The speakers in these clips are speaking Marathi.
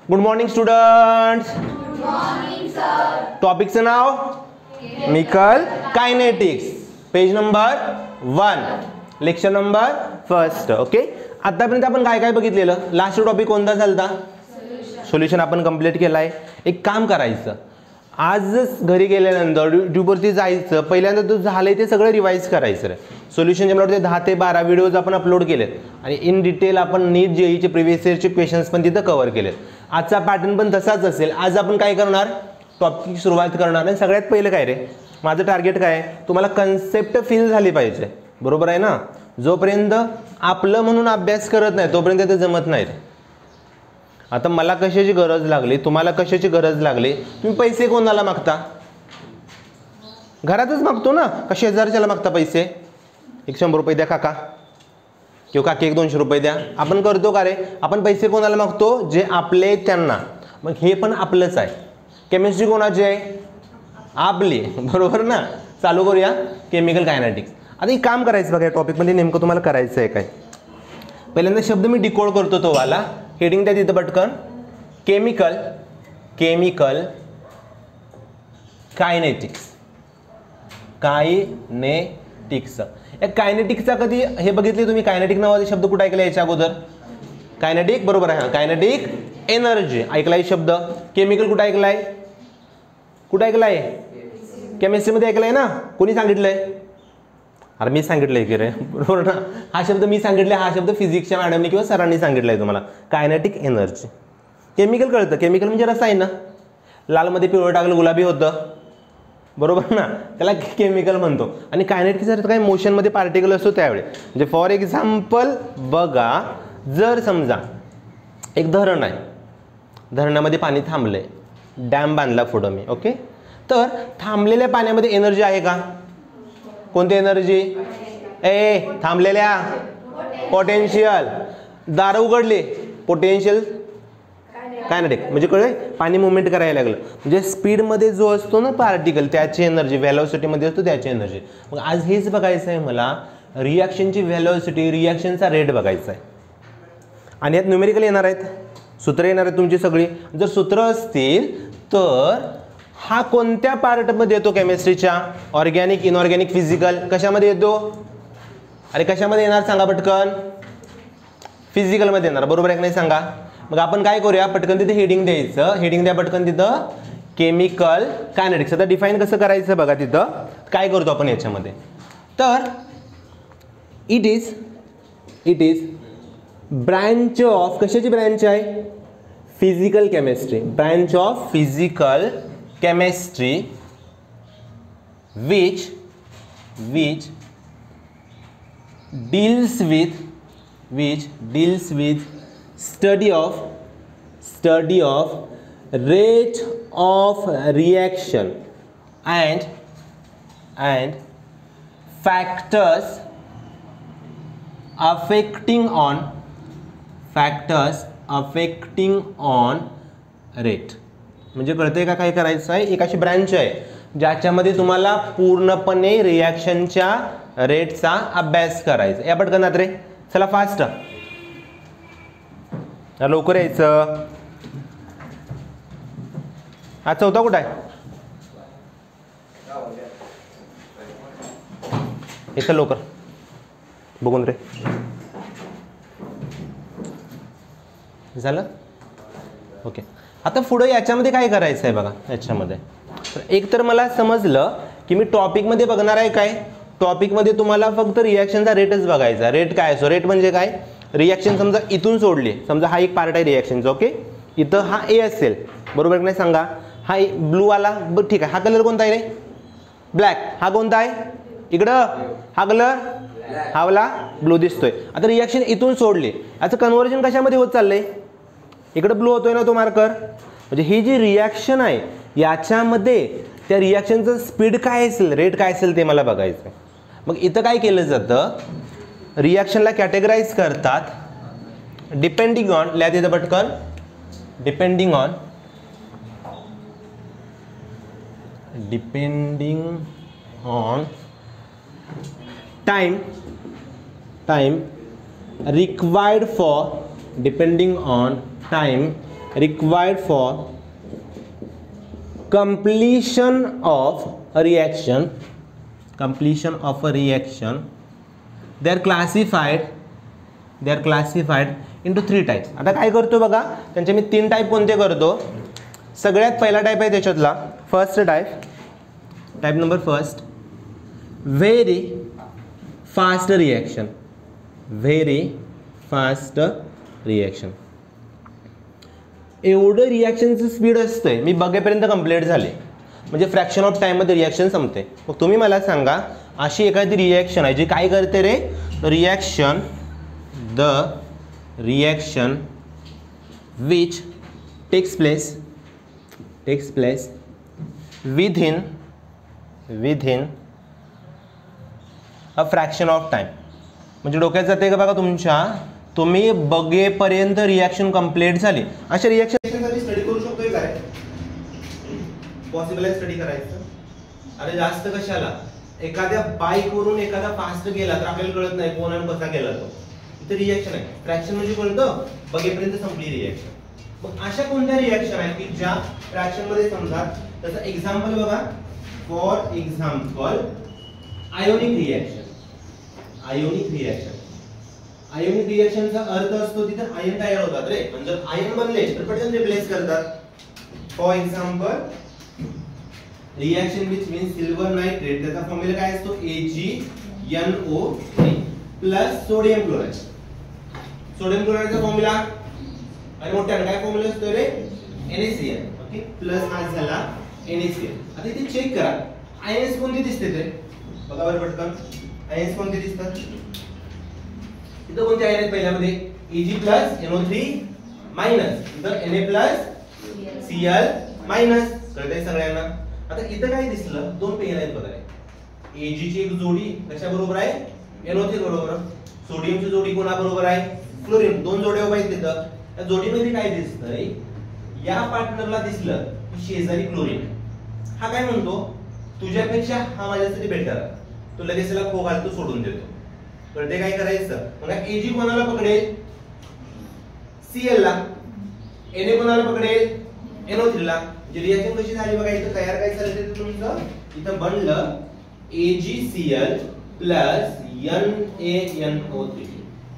Good morning students. Good morning sir. टॉपिकचं नाव chemical kinetics, page number 1, lecture number 1. Okay, आतापर्यंत आपण काय काय बघितलेलं. लास्ट टॉपिक कोणता झालता? सोल्युशन आपण कंप्लीट केलाय. एक काम करायचं, आजच घरी गेल्यानंतर यूट्यूबवरती जायचं, पहिल्यांदा तो झालंय ते सगळं रिवाइज करायचं. सोल्युशनचे मला वाटते 10 ते 12 व्हिडिओज आपण अपलोड केलेत आणि इन डिटेल आपण नीट जेईचे प्रिव्हियस इयरचे क्वेश्चन्स पण तिथं कव्हर केलेत. आजचा पॅटर्न पण तसाच असेल. आज आपण काय करणार, टॉपिक सुरुवात करणार. आणि सगळ्यात पहिलं काय रे, माझं टार्गेट काय आहे, तुम्हाला कन्सेप्ट फील झाली पाहिजे. बरोबर आहे ना. जोपर्यंत आपलं म्हणून अभ्यास करत नाही तोपर्यंत ते जमत नाही. आता मला कशाची गरज लागली, तुम्हाला कशाची गरज लागली, तुम्ही पैसे कोणाला मागता? घरातच मागतो ना. का शेजारच्याला मागता पैसे? 100 रुपये द्या काका, किंवा काकी 200 रुपये द्या. आपण करतो का रे? आपण पैसे कोणाला मागतो? जे आपले त्यांना. मग हे पण आपलंच आहे. केमिस्ट्री कोणाची आहे? आपली. बरोबर ना. चालू करूया केमिकल कायनेटिक्स. आता एक काम करायचं बघा, या टॉपिकमध्ये नेमकं तुम्हाला करायचं आहे काय. पहिल्यांदा शब्द मी डिकोड करतो तो वाला. हेडिंग द्या तिथं पटकन. Chemical kinetics. कायनेटिक्स. या कायनेटिक्सचा कधी हे बघितले तुम्ही? कायनेटिक नावाचे शब्द कुठे ऐकले याच्या अगोदर? कायनेटिक, बरोबर आहे. कायनेटिक एनर्जी ऐकलाय शब्द. केमिकल कुठे ऐकलाय? कुठे ऐकलाय? केमिस्ट्रीमध्ये ऐकलाय ना. कोणी सांगितलंय? अरे मी सांगितलंय की रे, बरोबर ना. हा शब्द मी सांगितलाय, हा शब्द फिजिक्सच्या मॅडमनी किंवा सरांनी सांगितलाय तुम्हाला. Kinetic energy. केमिकल कळतं. केमिकल म्हणजे रसायन. लालमध्ये पिवळं टाकलं गुलाबी होतं, बरोबर ना. त्याला केमिकल म्हणतो. आणि कायनेटिक्स जर काही मोशनमध्ये पार्टिकल असतो त्यावेळी, म्हणजे फॉर एक्झाम्पल बघा, जर समजा एक धरण आहे, धरणामध्ये पाणी थांबलंय, डॅम बांधला पुढं मी. ओके, तर थांबलेल्या पाण्यामध्ये एनर्जी आहे का? कोणती एनर्जी? थांबलेल्या पोटेन्शियल. दार उघडले, पोटेन्शियल कायनेटिक. म्हणजे कळलं, पाणी मुवमेंट करायला लागलं, म्हणजे स्पीडमध्ये जो असतो ना पार्टिकल त्याची एनर्जी, व्हॅलोसिटीमध्ये असतो त्याची एनर्जी. मग आज हेच बघायचं आहे मला, रिॲक्शनची व्हॅलोसिटी, रिॲक्शनचा रेट बघायचा आहे. आणि यात न्यूमेरिकल येणार आहेत, सूत्र येणार आहेत तुमची सगळी. जर सूत्र असतील तर हा कोणत्या पार्टमध्ये येतो केमिस्ट्रीच्या? ऑर्गॅनिक, इनऑर्गॅनिक, फिजिकल, कशामध्ये येतो? अरे कशामध्ये येणार सांगा पटकन? फिजिकलमध्ये येणार, बरोबर आहे की नाही सांगा. मग आपण काय करूया, पटकन तिथे हेडिंग द्यायचं. हेडिंग द्या पटकन तिथं, केमिकल कायनेटिक्स. आता डिफाईन कसं करायचं बघा तिथं. काय करतो आपण याच्यामध्ये, तर इट इज ब्रँच ऑफ, कशाची ब्रँच आहे? Physical chemistry. Branch of physical chemistry which deals with study of rate of reaction and factors affecting on rate. म्हणजे कळतंय का काय करायचं आहे? एक अशी ब्रँच आहे ज्याच्यामध्ये तुम्हाला पूर्णपणे रिॲक्शनच्या रेटचा अभ्यास करायचा. या पटकनात रे, चला फास्ट, लवकर यायचं. हा चौथा कुठं आहे? इथं लवकर बघून रे. झालं? ओके. आता पुढे याच्यामध्ये काय करायचं आहे बघा. याच्यामध्ये एक तर मला समजलं की मी टॉपिकमध्ये बघणार आहे काय, टॉपिकमध्ये तुम्हाला फक्त रिॲक्शनचा रेटच बघायचा. रेट काय असतो? रेट म्हणजे काय? रिॲक्शन समजा इथून सोडली, समजा हा एक पार्ट आहे रिॲक्शनचा. ओके, इथं हा ए असेल, बरोबर नाही सांगा. हा ब्लू आला, बरं ठीक आहे. हा कलर कोणता आहे रे? ब्लॅक. हा कोणता आहे? इकडं हा कलर, हा वाला ब्लू दिसतोय. आता रिॲक्शन इथून सोडली, याचं कन्व्हर्जन कशामध्ये होत चाललंय? इकडं ब्लू होतोय ना तो मार्कर. म्हणजे ही जी रिॲक्शन आहे याच्यामध्ये त्या रिॲक्शनचं स्पीड काय असेल, रेट काय असेल ते मला बघायचं. मग इथं काय केलं जातं, रिॲक्शनला कॅटेगराईज करतात डिपेंडिंग ऑन, लिहा तिथं पटकन, depending on time required for, depending on time required for completion of a reaction, they are classified into 3 types. आता काय करतो बघा, त्यांचे मी 3 टाईप कोणते करतो. सगळ्यात पहिला टाईप आहे त्याच्यातला first type number first, very fast reaction. एवढं रिॲक्शनचं स्पीड असतंय मी बघेपर्यंत कंप्लीट झाले, म्हणजे फ्रॅक्शन ऑफ टाईममध्ये रिॲक्शन संपते. मग तुम्ही मला सांगा, अशी एखादी रिॲक्शन आहे जी काय करते रे, reaction which takes place within a fraction of time. म्हणजे डोक्यात जाते का बघा तुमच्या, तुम्ही बघेपर्यंत रिॲक्शन कंप्लीट झाली. अशा रिॲक्शनसाठी स्टडी करू शकतोय काय, पॉसिबल आहे स्टडी करायचं. अरे जास्त कशाला, एखाद्या बाईकवरून एखादा फास्ट गेला तर आपल्याला कळत नाही कोण आणि कसा गेला तो. इथे रिॲक्शन आहे, फ्रॅक्शन म्हणजे कळतं बघेपर्यंत संपली रिॲक्शन. मग अशा कोणत्या रिॲक्शन आहेत की ज्या फ्रॅक्शन मध्ये समजा, त्याचं एक्झाम्पल बघा, फॉर एक्झाम्पल आयोनिक रिॲक्शनचा अर्थ असतो तिथे आयन तयार होतात रे, आणि जर आयन बनले तर पटकन रिप्लेस करतात. For example reaction which means silver nitrate, त्याचा फॉर्म्युला काय असतो, AgNO3 प्लस सोडियम क्लोराइडचा फॉर्म्युला, आणि मोठ्याने काय फॉर्म्युला असतो रे, NaCl. ओके, प्लस हा झाला NaCl. आता इथे चेक करा आयन्स कोणते दिसते ते बघा बरं पटकन. आयन्स कोणते दिसतात इथं, कोणते आयन आहेत पहिल्यामध्ये, Ag+NO3 मायनस, इथं Na+Cl मायनस. कळतंय सगळ्यांना. आता इथं काय दिसलं, 2 पेन आहेत बघा. Ag ची एक जोडी कशा बरोबर आहे, NO3 बरोबर. सोडियमची जोडी कोणा बरोबर आहे, क्लोरीन. 2 जोड्या उभ्या आहेत तिथं. त्या जोडीमध्ये काय दिसतंय, या पार्टनरला दिसलं की शेजारी क्लोरीन. हा काय म्हणतो, तुझ्यापेक्षा हा माझ्यासाठी बेटर आहे, तो लगेच त्याला खो घालतो, सोडून देतो. कळते काय करायचं. मग Ag कोणाला पकडेल, Cl ला. Na कोणाला पकडेल, NO3 ला. जी रिएक्शन कशी झाली बघा, इथं तयार काय झालं ते तुमचं, इथं बनलं AgCl plus NaNO3.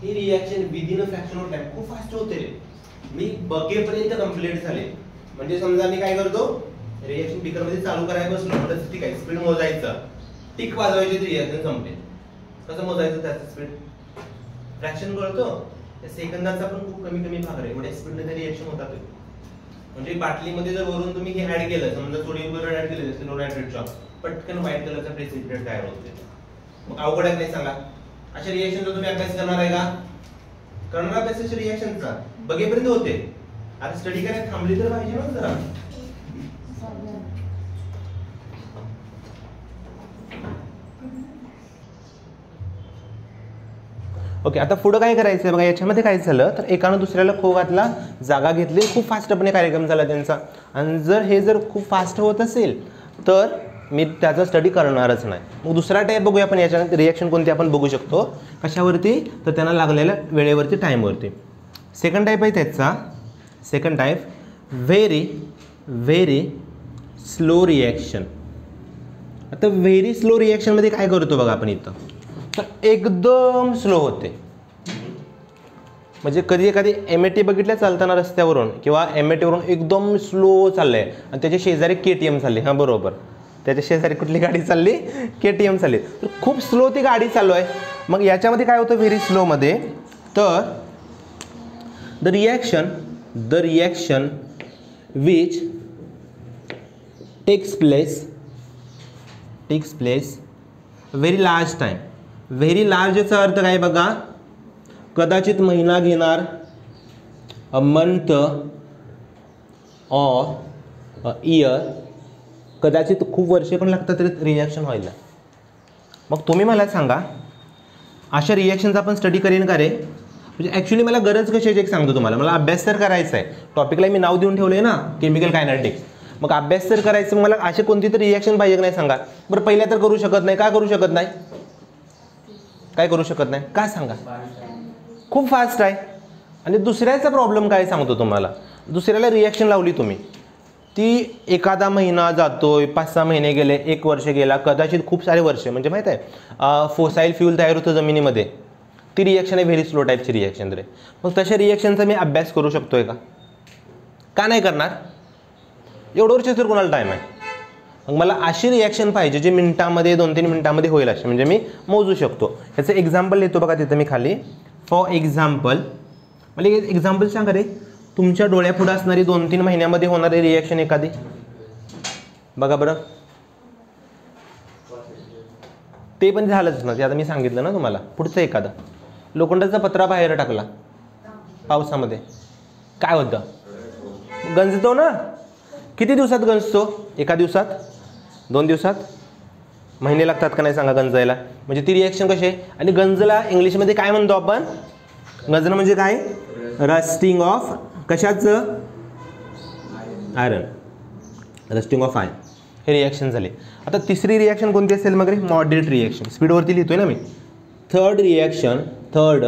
He reaction within a fraction of time खूप फास्ट होते रे, मी बघेपर्यंत कंप्लीट झाले. म्हणजे समजा मी काय करतो, रिएक्शन बीकर मध्ये चालू करायला बसलो, म्हणजे ठीक आहे स्पीड मोजायचं, टिक वाजवायची, रिएक्शन संपते. कसं मोजायचं त्याचं स्पीड, फ्रॅक्शन कळतो, त्या सेकंदाचा पण खूप कमी भाग आहे, एवढ्या स्पीडने रिएक्शन होतात. म्हणजे बाटलीमध्ये जर वरून तुम्ही हे ऍड केलं, समजा सोडियम क्लोराइड ऍड केलं, सिल्वर नायट्रेटचा, पटकन व्हाईट कलरचा प्रेसिपिटेट तयार होते. मग अवघड आहे नाही सांगा. अशा रिएक्शनचा तुम्ही अभ्यास करणार आहे का, करणार अभ्यास रिएक्शनचा बघेपर्यंत होते. आता स्टडी करायला थांबली तर पाहिजे ना जरा. ओके, आता पुढे काय करायचंय बघा. याच्यामध्ये काय झालं तर एकानं दुसऱ्याला खो घातला, जागा घेतली, खूप फास्टपणे कार्यक्रम झाला त्यांचा. आणि जर खूप फास्ट होत असेल तर मी त्याचा स्टडी करणारच नाही. मग दुसरा टाईप बघूया आपण. याच्यानंतर रिॲक्शन कोणती आपण बघू शकतो, कशावरती, तर त्यांना लागलेल्या वेळेवरती, टाईमवरती. सेकंड टाईप आहे त्याचा, second type very slow reaction. आता व्हेरी स्लो रिॲक्शनमध्ये काय करतो बघा आपण इथं, तर एकदम स्लो होते. म्हणजे कधी एखादी MAT बघितल्या चालताना रस्त्यावरून, किंवा MAT वरून एकदम स्लो चाललंय आणि त्याच्या शेजारी KTM चालली. हां बरोबर, त्याच्या शेजारी कुठली गाडी चालली, KTM चालली. तर खूप स्लो ती गाडी चालू आहे. मग याच्यामध्ये काय होतं व्हेरी स्लोमध्ये, तर the reaction which takes place very large time. Very लार्जचा अर्थ काय बघा, कदाचित महिना घेणार, a month or a year, कदाचित खूप वर्षे पण लागतात रिॲक्शन व्हायला. मग तुम्ही मला सांगा, अशा रिॲक्शनचा आपण स्टडी करेन का रे. म्हणजे ॲक्च्युली मला गरज कशाची एक सांगतो तुम्हाला, मला अभ्यास तर करायचा आहे. टॉपिकला मी नाव देऊन ठेवलं आहे ना, केमिकल कायनेटिक्स. मग अभ्यास तर करायचं, मला अशी कोणती तरी रिॲक्शन पाहिजे की नाही सांगा बरं. पहिल्या तर करू शकत नाही, का करू शकत नाही, काय करू शकत नाही, का सांगा, खूप फास्ट आहे. आणि दुसऱ्याचा प्रॉब्लेम काय सांगतो तुम्हाला, दुसऱ्याला रिॲक्शन लावली तुम्ही, ती एखादा महिना जातोय, 5-6 महिने गेले, 1 वर्ष गेला, कदाचित खूप सारे वर्ष, म्हणजे माहीत आहे फोसाईल फ्यूल तयार होतं जमिनीमध्ये, ती रिॲक्शन आहे व्हेरी स्लो टाईपची रिॲक्शन रे. मग तशा रिॲक्शनचा मी अभ्यास करू शकतोय का नाही करणार? एवढं वर्ष तर कोणाला टाईम आहे? मग मला अशी रिॲक्शन पाहिजे जी मिनिटामध्ये 2-3 मिनिटामध्ये होईल अशी, म्हणजे मी मोजू शकतो. ह्याचं एक्झाम्पल देतो बघा तिथं मी खाली. फॉर एक्झाम्पल, मला एक एक्झाम्पल सांगा रे, तुमच्या डोळ्यापुढं असणारी 2-3 महिन्यामध्ये होणारी रिॲक्शन एखादी बघा बरं. ते पण झालंच ना, ते आता मी सांगितलं ना तुम्हाला. पुढचं एखादं, लोखंडाचा पत्रा बाहेर टाकला पावसामध्ये, काय होतं? गंजतो ना. किती दिवसात गंजतो? एका दिवसात, 2 दिवसात, महिने लागतात का नाही सांगा गंजायला? म्हणजे ती रिॲक्शन कशी आहे? आणि गंजला इंग्लिशमध्ये काय म्हणतो आपण? गंजणं म्हणजे काय? रस्टिंग ऑफ कशाचं? Iron, rusting of iron. हे रिॲक्शन झाले. आता तिसरी रिॲक्शन कोणती असेल मग रे? Moderate reaction. स्पीडवरती लिहितोय ना मी. Third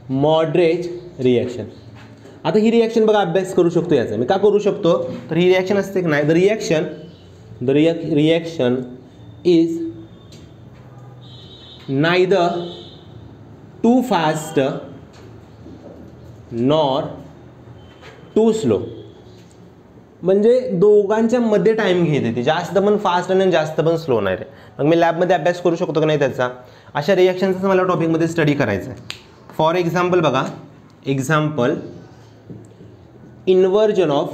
moderate reaction. आता ही रिॲक्शन बघा अभ्यास करू शकतो याचा मी. का करू शकतो? तर ही रिॲक्शन असते की नाही, the reaction is neither too fast nor too slow. म्हणजे दोघांच्या मध्ये टाईम घेते ती, जास्त पण फास्ट आणि जास्त पण स्लो नाही रे. मग मी लॅबमध्ये अभ्यास करू शकतो की नाही त्याचा? अशा रिॲक्शनचा मला टॉपिकमध्ये स्टडी करायचा आहे. फॉर एक्झाम्पल बघा, example inversion of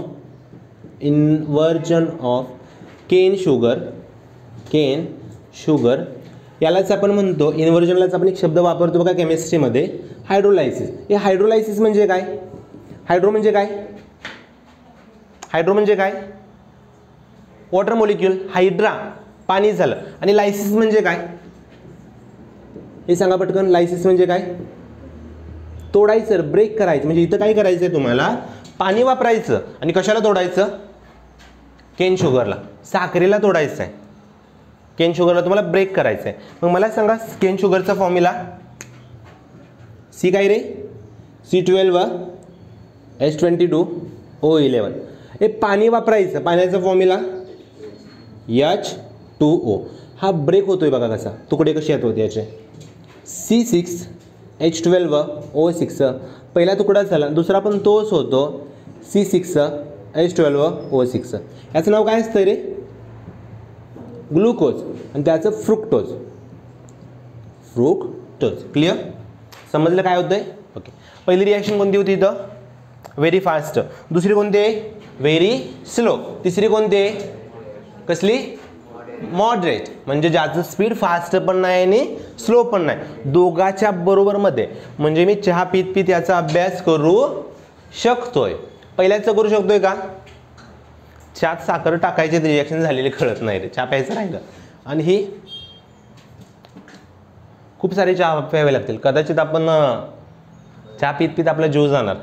cane sugar. यालाच आपण म्हणतो, इन्व्हर्जनलाच आपण एक शब्द वापरतो बघा केमिस्ट्रीमध्ये, हायड्रोलायसिस. हे हायड्रोलायसिस म्हणजे काय? हायड्रो म्हणजे काय? Water molecule. हायड्रा पाणी झालं. आणि लायसिस म्हणजे काय? हे सांगा पटकन. लायसिस म्हणजे काय? तोडायचं, ब्रेक करायचं. म्हणजे इथं काय करायचं आहे तुम्हाला? पाणी वापरायचं आणि कशाला तोडायचं? केन शुगरला, साखरेला तोडायचं आहे. केन शुगरला तुम्हाला ब्रेक करायचं आहे. मग मला सांगा केन शुगरचा फॉर्म्युला सी काय रे? C12H22O11. हे पाणी वापरायचं, पाण्याचा फॉर्म्युला H2O. हा ब्रेक होतोय बघा कसा, तुकडे कसे येत होते याचे. C6H12O6 पहिला तुकडा झाला, दुसरा पण तोच होतो C6H12O6. याचं नाव काय असतं रे? ग्लुकोज. आणि त्याचं फ्रुक्टोज. क्लिअर? समजलं काय होतंय? ओके. पहिली रिॲक्शन कोणती होती इथं? Very fast. दुसरी कोणती आहे? Very slow. तिसरी कोणती आहे? कसली? मॉडरेट. म्हणजे ज्याचं स्पीड फास्ट पण नाही आणि स्लो पण नाही, दोघाच्या बरोबर मध्ये. म्हणजे मी चहा पीत याचा अभ्यास करू शकतोय. पहिल्याचं करू शकतोय का? चहात साखर टाकायची रिॲक्शन झालेली कळत नाही रे, चहा प्यायचं राहिलं. आणि ही खूप सारे चहा प्यावे लागतील. कदाचित आपण चहा पीत आपला जीव जाणार,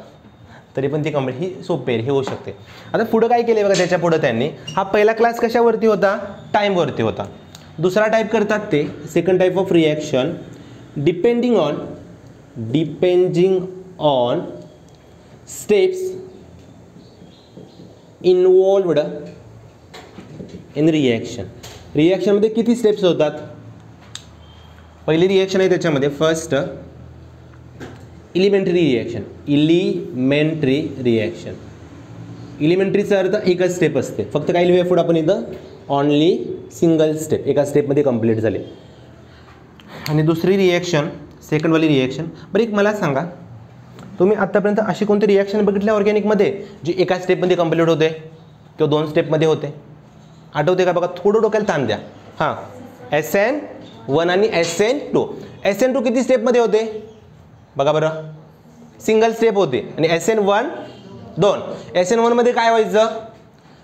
तरी पण ती कंप्लीट ही सोपी आहे, हे होऊ शकते. आता पुढं काय केले बघा, त्याच्या पुढं त्यांनी हा पहिला क्लास कशावरती होता? टाईमवरती होता. दुसरा टाईप करतात ते second type of reaction, depending on steps involved in reaction. रिॲक्शनमध्ये किती स्टेप्स होतात? पहिली रिॲक्शन आहे त्याच्यामध्ये फर्स्ट इलिमेंटरी रिॲक्शन. इलिमेंटरीचा अर्थ एकच स्टेप असते, फक्त काय लिहूया पुढे आपण इथं? ऑनली सिंगल स्टेप, एका स्टेपमध्ये कंप्लीट झाले. आणि दुसरी रिॲक्शन सेकंडवाली रिॲक्शन. बरं एक मला सांगा, तुम्ही आत्तापर्यंत अशी कोणती रिॲक्शन बघितल्या ऑर्गॅनिकमध्ये जी एका स्टेपमध्ये कंप्लीट होते किंवा 2 स्टेपमध्ये होते? आठवते का? बघा थोडं डोक्याला ताण द्या. हां, SN1 आणि SN2. SN2 किती स्टेपमध्ये होते बघा बरं? सिंगल स्टेप होते. आणि SN1 2. SN1 मध्ये काय व्हायचं?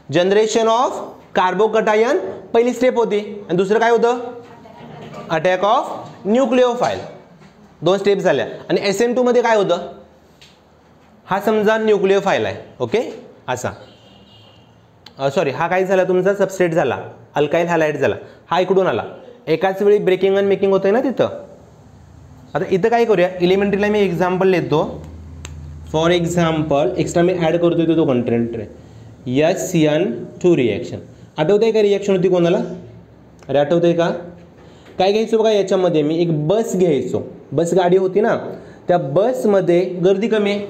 जनरेशन ऑफ कार्बोकटायन पहिली स्टेप होती. आणि दुसरं काय होतं? Attack of न्यूक्लिओफाइल. 2 स्टेप झाल्या. आणि SN2 मध्ये काय होतं? हा समजा न्यूक्लिओफाइल आहे, ओके, असा. सॉरी, हा काय झाला तुमचा? सबस्ट्रेट झाला, अल्काइल हॅलाइड झाला. हा इकडून आला. एकाच वेळी ब्रेकिंग आणि मेकिंग होतंय ना तिथं. आता इथं काय करूया? इलिमेंटरीला मी एक्झाम्पल देतो. फॉर एक्झाम्पल एक्स्ट्रा मी ॲड करतोय तो कंटेंट आहे SN2 रिॲक्शन. आठवतंय का रिॲक्शन होती कोणाला? अरे आठवतंय का? काय घ्यायचो बघा याच्यामध्ये मी एक बस घ्यायचो. बस गाडी होती ना, त्या बसमध्ये गर्दी कमी आहे,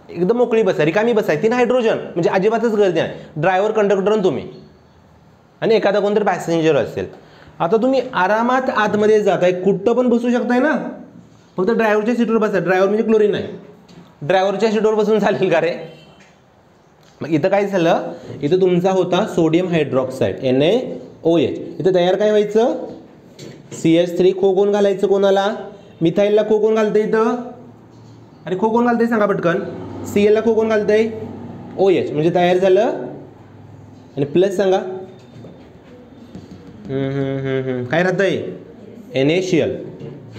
एकदम मोकळी बस आहे, रिकामी बस आहे, 3 हायड्रोजन, म्हणजे अजिबातच गर्दी नाही. ड्रायव्हर, कंडक्टर आणि तुम्ही आणि एखादा कोणतरी पॅसेंजर असेल. आता तुम्ही आरामात आतमध्ये जाताय, कुठं पण बसू शकताय ना, फक्त ड्रायव्हरच्या सीटवर बसा. ड्रायव्हर म्हणजे क्लोरीन आहे, ड्रायव्हरच्या सीटवर बसून चालेल का रे? मग इथं काय झालं, इथं तुमचा होता सोडियम हायड्रॉक्साईड NaOH. इथं तयार काय व्हायचं CH3. खो कोण घालायचं कोणाला? मिथाईलला खो कोण घालतंय इथं? अरे खो कोण घालतंय सांगा पटकन. Cl ला खो कोण घालतंय? OH, म्हणजे तयार झालं. आणि प्लस सांगा काय राहतंय? NaCl.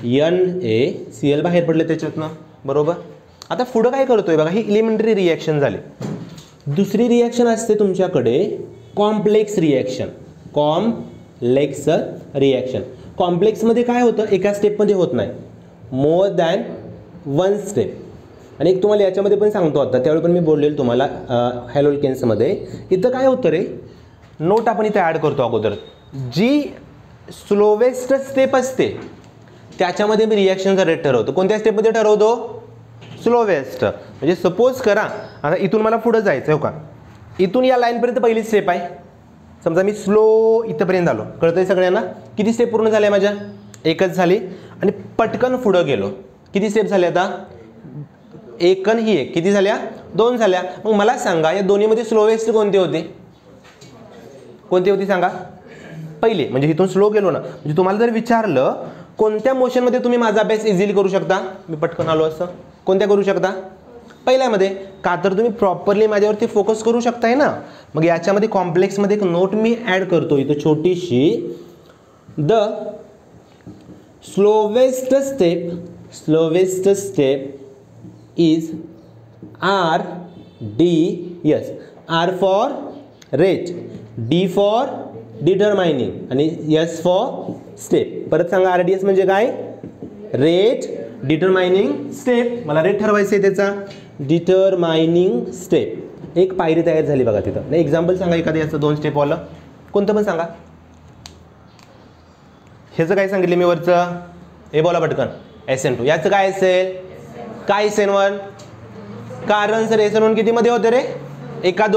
NaCl बाहेर पडले त्याच्यातनं, बरोबर. आता पुढं काय करतोय बघा, ही एलिमेंटरी रिॲक्शन झाली. दुसरी रिॲक्शन असते तुमच्याकडे कॉम्प्लेक्स रिॲक्शन. Complex reaction. कॉम्प्लेक्समध्ये काय होतं, एका स्टेपमध्ये होत नाही, मोर दॅन 1 स्टेप. आणि एक तुम्हाला याच्यामध्ये पण सांगतो आता, त्यावेळी पण मी बोललेलो तुम्हाला हॅलोल्केन्समध्ये. इथं काय होतं रे, नोट आपण इथे ॲड करतो अगोदर. जी स्लोवेस्ट स्टेप असते त्याच्यामध्ये मी रिॲक्शनचा रेट ठरवतो. कोणत्या स्टेपमध्ये ठरवतो? स्लोवेस्ट. म्हणजे सपोज करा आता इथून मला पुढं जायचं हो का, इथून या लाईनपर्यंत पहिली स्टेप आहे. समजा मी स्लो इथंपर्यंत आलो, कळतंय सगळ्यांना? किती स्टेप पूर्ण झाल्या माझ्या? एकच झाली. आणि पटकन पुढं गेलो, किती स्टेप झाल्या आता? एक आणि ही एक, किती झाल्या? 2 झाल्या. मग मला सांगा या दोन्हीमध्ये स्लोवेस्ट कोणती होती? कोणती होती सांगा? पहिले. म्हणजे इथून स्लो गेलो ना, म्हणजे तुम्हाला जर विचारलं कोणत्या मोशनमध्ये तुम्ही माझा अभ्यास इझिली करू शकता, मी पटकन आलो असं, कोणत्या करू शकता? पहिल्यामध्ये. का तर तुम्ही प्रॉपरली माझ्यावरती फोकस करू शकताय ना. मग याच्यामध्ये कॉम्प्लेक्समध्ये एक नोट मी ॲड करतो इथं छोटीशी. The slowest step is RDS. R for rate, D for determining आणि S फॉर स्टेप. परत सांगा RDS म्हणजे काय? Rate determining step. मला रेट ठरवायचं आहे त्याचा, डिटरमाइनिंग स्टेप. एक पायरी तयार झाली बघा तिथं. नाही एक्झाम्पल सांगा एखादं याचं 2 स्टेपवालं, कोणतं पण सांगा. ह्याचं काय सांगितलं मी वरचं? हे बोला पटकन. SN2. याचं काय असेल? काय SN1? कारण सर SN1 कितीमध्ये होते रे? 1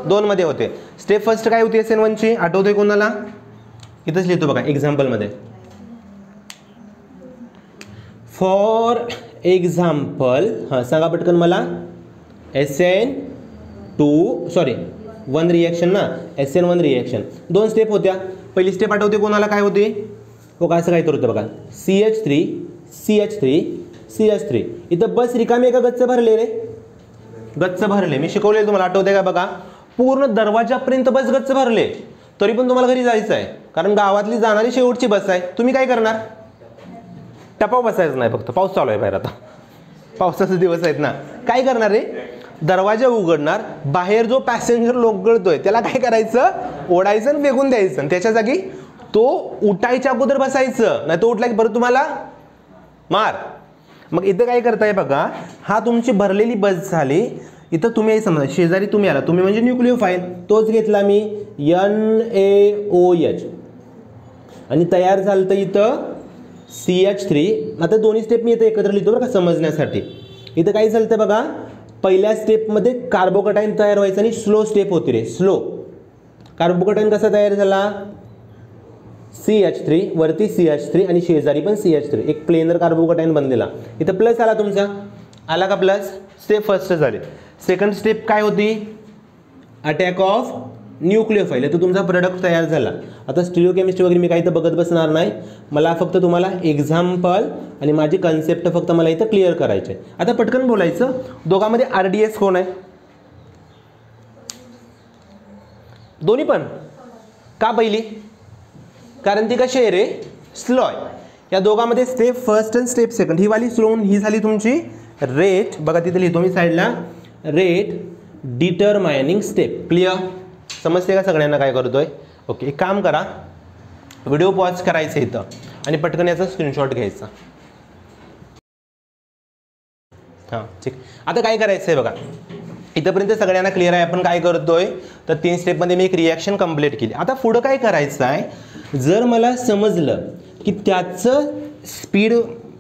2 मध्ये होते. स्टेप फर्स्ट काय होती SN1 ची? आठवतोय कोणाला? इथंच लिहितो बघा एक्झाम्पलमध्ये. फॉर एक्झाम्पल सांगा पटकन मला. SN1 रिॲक्शन ना, SN1 रिॲक्शन 2 स्टेप होत्या. पहिली स्टेप आठवते कोणाला? काय होती हो? काय असं काय होतं बघा, CH3. इथं बस रिकामी का गच्च भरले रे? गच्च भरले. मी शिकवले तुम्हाला, आठवते का बघा? पूर्ण दरवाजापर्यंत बस गच्च भरले, तरी पण तुम्हाला घरी जायचं आहे, कारण गावातली जाणारी शेवटची बस आहे. तुम्ही काय करणार? टपाव बसायचं नाही, फक्त पाऊस चालू आहे बाहेर, आता पावसाचे दिवस आहेत ना. काय करणार रे? दरवाजा उघडणार, बाहेर जो पॅसेंजर लोकगळतोय त्याला काय करायचं? ओढायचं आणि फेकून द्यायचं. आणि त्याच्या जागी तो उठायच्या अगोदर बसायचं, नाही तो उठला की परत तुम्हाला मार. मग इथं काय करताय बघा, हा तुमची भरलेली बस झाली. इथं तुम्ही समजा शेजारी तुम्ही आला, तुम्ही म्हणजे न्यूक्लिओफाईल, तोच घेतला मी NaOH आणि तयार झालं तर इथं CH3. आता दोन्ही स्टेप मी इथं एकत्र लिहितो बरं का समजण्यासाठी. इथं काय झालं तर बघा, पहिल्या स्टेपमध्ये कार्बोकटाईन तयार व्हायचं आणि स्लो स्टेप होती रे, स्लो. कार्बोकटाईन कसा तयार झाला? CH3 वरती CH3 आणि शेजारी पण CH3, एक प्लेनर कार्बोकटाईन बनलेला. इथं प्लस आला तुमचा, आला का प्लस? स्टेप फर्स्ट झाली. सेकंड स्टेप काय होती? Attack of nucleophile. तर तुमचा प्रोडक्ट तयार झाला. आता स्टिरिओकेमिस्ट्री वगैरे मी काही तर बघत बसणार नाही, मला फक्त तुम्हाला एक्झाम्पल आणि माझी कन्सेप्ट फक्त मला इथं क्लिअर करायचे. आता पटकन बोलायचं, दोघांमध्ये RDS कोण आहे? दोन्ही पण का? पहिली कारण ती कशी आहे रे? स्लो आहे. या दोघांमध्ये स्टेप फर्स्ट आणि स्टेप सेकंड, ही वाली स्लो, ही झाली तुमची रेट. बघा तिथे लिहितो मी साईडला, रेट डिटरमाइनिंग स्टेप. क्लिअर? समजते का सगळ्यांना काय करतोय? ओके, एक काम करा, व्हिडिओ पॉज करायचं इथं आणि पटकन याचा स्क्रीनशॉट घ्यायचा. हां ठीक. आता काय करायचं आहे बघा, इथंपर्यंत सगळ्यांना क्लिअर आहे. आपण काय करतोय तर 3 स्टेपमध्ये मी एक रिॲक्शन कंप्लीट केली. आता पुढं काय करायचं आहे, जर मला समजलं की त्याचं स्पीड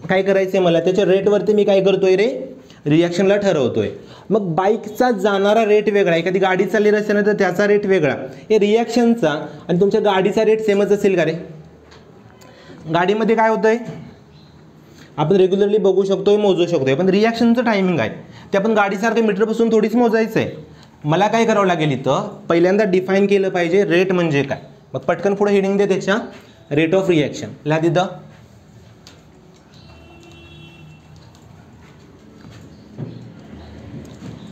काय करायचं आहे मला, त्याच्या रेटवरती मी काय करतोय रे, रिॲक्शनला ठरवतोय. मग बाईकचा जाणारा रेट वेगळा, एखादी गाडी चालली असेल ना तर त्याचा रेट वेगळा. हे रिॲक्शनचा आणि तुमच्या गाडीचा रेट सेमच असेल का रे? गाडीमध्ये काय होतंय, आपण रेग्युलरली बघू शकतोय, मोजू शकतोय, पण रिॲक्शनचं टायमिंग आहे ते आपण गाडीसारखं मीटरपासून थोडीच मोजायचं आहे. मला काय करावं लागेल, इथं पहिल्यांदा डिफाईन केलं पाहिजे रेट म्हणजे काय. मग पटकन पुढे हेडिंग दे त्याच्या, रेट ऑफ रिॲक्शन. ला तिथं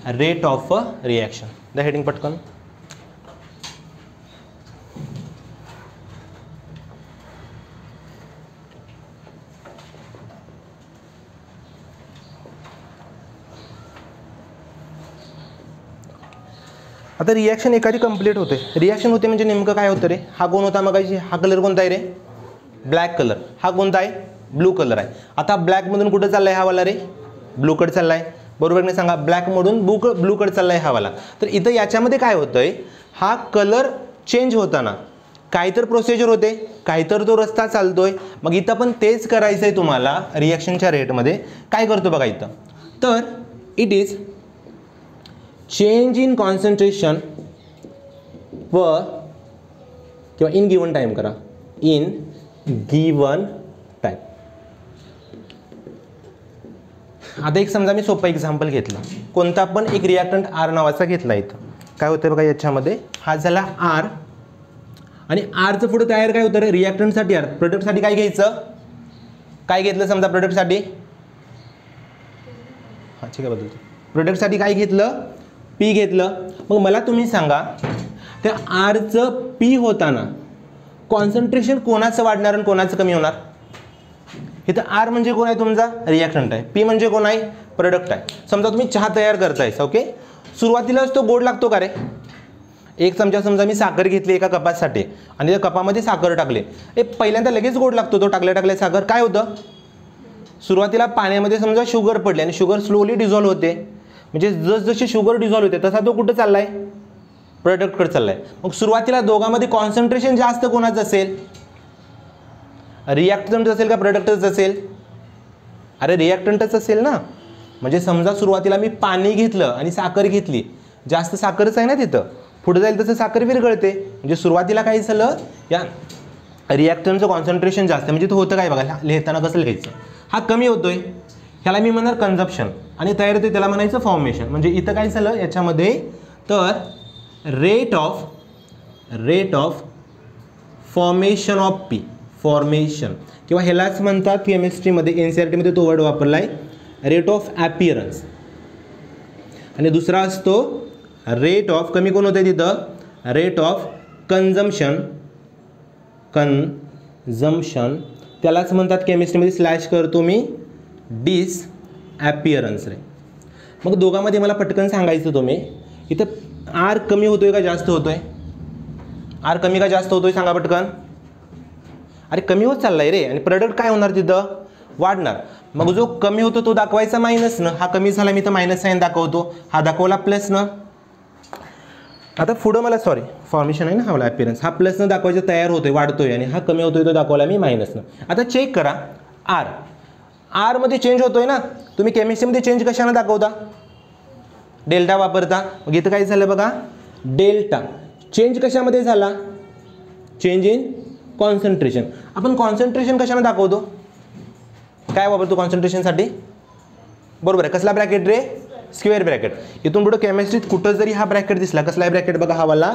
rate of reaction the heading पटकन. आता रिॲक्शन एखादी कंप्लीट होते. रिॲक्शन होते म्हणजे नेमकं काय होतं रे, हा कोण होता मगाशी, हा कलर कोणता आहे रे, ब्लॅक कलर. हा कोणता आहे, ब्लू कलर आहे. आता ब्लॅकमधून कुठं चाललाय हा वाला रे, ब्लूकडे चाललाय. बरोबर नाही सांगा, ब्लॅकमधून ब्लूकडे चाललाय हा वाला. तर इथं याच्यामध्ये काय होतंय, हा कलर चेंज होताना काहीतर प्रोसिजर होते, काहीतर तो रस्ता चालतोय. मग इथं पण तेच करायचं आहे तुम्हाला रिॲक्शनच्या रेटमध्ये. काय करतो बघा इथं, तर it is change in concentration किंवा इन गिवन टाइम करा, इन गिवन टाइम. आता एक समजा मी सोपं एक्झाम्पल घेतलं, कोणता पण एक रिॲक्टंट आर नावाचा घेतला. इथं काय होतं बघा, याच्यामध्ये हा झाला आर आणि आरचं पुढे तयार काय होतं रे, रिॲक्टंटसाठी आर. प्रोडक्टसाठी काय घ्यायचं, काय घेतलं समजा प्रोडक्टसाठी, हां ठीक आहे बदलतो, प्रोडक्टसाठी काय घेतलं, पी घेतलं. मग मला तुम्ही सांगा, त्या आरचं पी होताना कॉन्सन्ट्रेशन कोणाचं वाढणार आणि कोणाचं कमी होणार. इथं आर म्हणजे कोण आहे, तुमचा रिॲक्टंट आहे. पी म्हणजे कोण आहे, प्रोडक्ट आहे. समजा तुम्ही चहा तयार करताय, ओके, सुरुवातीलाच तो गोड लागतो का रे. एक चमचा समजा मी साखर घेतली एका कपासाठी आणि त्या कपामध्ये साखर टाकले, पहिल्यांदा लगेच गोड लागतो तो टाकल्या साखर. काय होतं, सुरुवातीला पाण्यामध्ये समजा शुगर पडली आणि शुगर स्लोली डिझॉल्व्ह होते. म्हणजे जसजशी शुगर डिझॉल्व्ह होते तसा तो कुठं चाललाय, प्रोडक्टकडे चाललाय. मग सुरुवातीला दोघांमध्ये कॉन्सन्ट्रेशन जास्त कोणाचं असेल, रिॲक्टंट असेल का प्रोडक्टच असेल, अरे रिॲक्टंटच असेल ना. म्हणजे समजा सुरुवातीला मी पाणी घेतलं आणि साखर घेतली, जास्त साखरच आहे ना तिथं, पुढे जाईल तसं साखर विरघळते. म्हणजे सुरुवातीला काय झालं, या रिॲक्टंटचं कॉन्सन्ट्रेशन जास्त आहे. म्हणजे तो होतं काय बघा, लिहिताना कसं लिहायचं, हा कमी होतोय, ह्याला मी म्हणणार कन्झप्शन आणि तयार होते त्याला म्हणायचं फॉर्मेशन. म्हणजे इथं काय झालं याच्यामध्ये, तर rate of formation of P, formation किंवा ह्यालाच म्हणतात केमिस्ट्रीमध्ये एनसीईआरटीमध्ये तो वर्ड वापरला आहे, रेट ऑफ ॲपिअरन्स. आणि दुसरा असतो रेट ऑफ, कमी कोण होते तिथं, रेट ऑफ कन्झम्पशन, त्यालाच म्हणतात केमिस्ट्रीमध्ये स्लॅश करतो मी डिस ॲपिअरन्स रे. मग दोघांमध्ये मला पटकन सांगायचं तुम्ही, इथं आर कमी होतोय का जास्त होतोय, आर कमी का जास्त होतोय सांगा पटकन. अरे कमी होत चाललाय रे, आणि प्रोडक्ट काय होणार तिथं, वाढणार. मग जो कमी होतो तो दाखवायचा मायनसनं, हा कमी झाला मी तर मायनस साईन दाखवतो, हा दाखवला प्लसनं. आता पुढं मला सॉरी फॉर्मेशन आहे ना, हा ॲपिअरन्स, हा प्लसनं दाखवायचं तयार होतोय, वाढतोय, आणि हा कमी होतोय तो दाखवला मी मायनसनं. आता चेक करा, आर मध्ये चेंज होतोय ना, तुम्ही केमिस्ट्रीमध्ये चेंज कशानं दाखवता, डेल्टा वापरता. मग इथं काय झालं बघा, डेल्टा चेंज कशामध्ये झाला, चेंज इन कॉन्सन्ट्रेशन. आपण कॉन्सन्ट्रेशन कशानं दाखवतो, काय वापरतो कॉन्सन्ट्रेशनसाठी, बरोबर आहे, कसला ब्रॅकेट रे, स्क्वेअर ब्रॅकेट. इथून पुढे केमिस्ट्रीत कुठं जरी हा ब्रॅकेट दिसला, कसला ब्रॅकेट बघा, हा वाला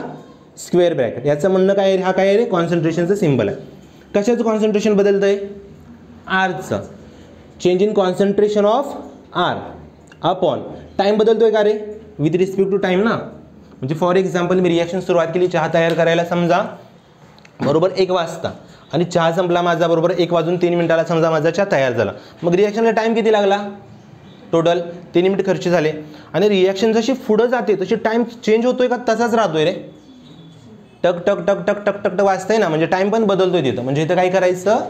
स्क्वेअर ब्रॅकेट. याचं म्हणणं काय आहे, हा काय आहे रे, कॉन्सन्ट्रेशनचं सिम्बल आहे. कशाचं कॉन्सन्ट्रेशन बदलतंय, आरचं. Change in concentration of R upon time बदलतोय का रे, विथ रिस्पेक्ट टू टाईम ना. म्हणजे फॉर एक्झाम्पल मी रिॲक्शन सुरुवात केली चहा तयार करायला समजा बरोबर 1 वाजता, आणि चहा संपला माझा बरोबर 1:03 समजा माझा चहा तयार झाला. मग रिॲक्शनला टाईम किती लागला, टोटल 3 मिनिट खर्च झाले. आणि रिॲक्शन जशी पुढं जाते तशी टाईम चेंज होतोय का तसाच राहतोय रे, टक टक टक टक टक टक टक वाजतंय ना, म्हणजे टाईम पण बदलतोय तिथं. म्हणजे इथं काय करायचं,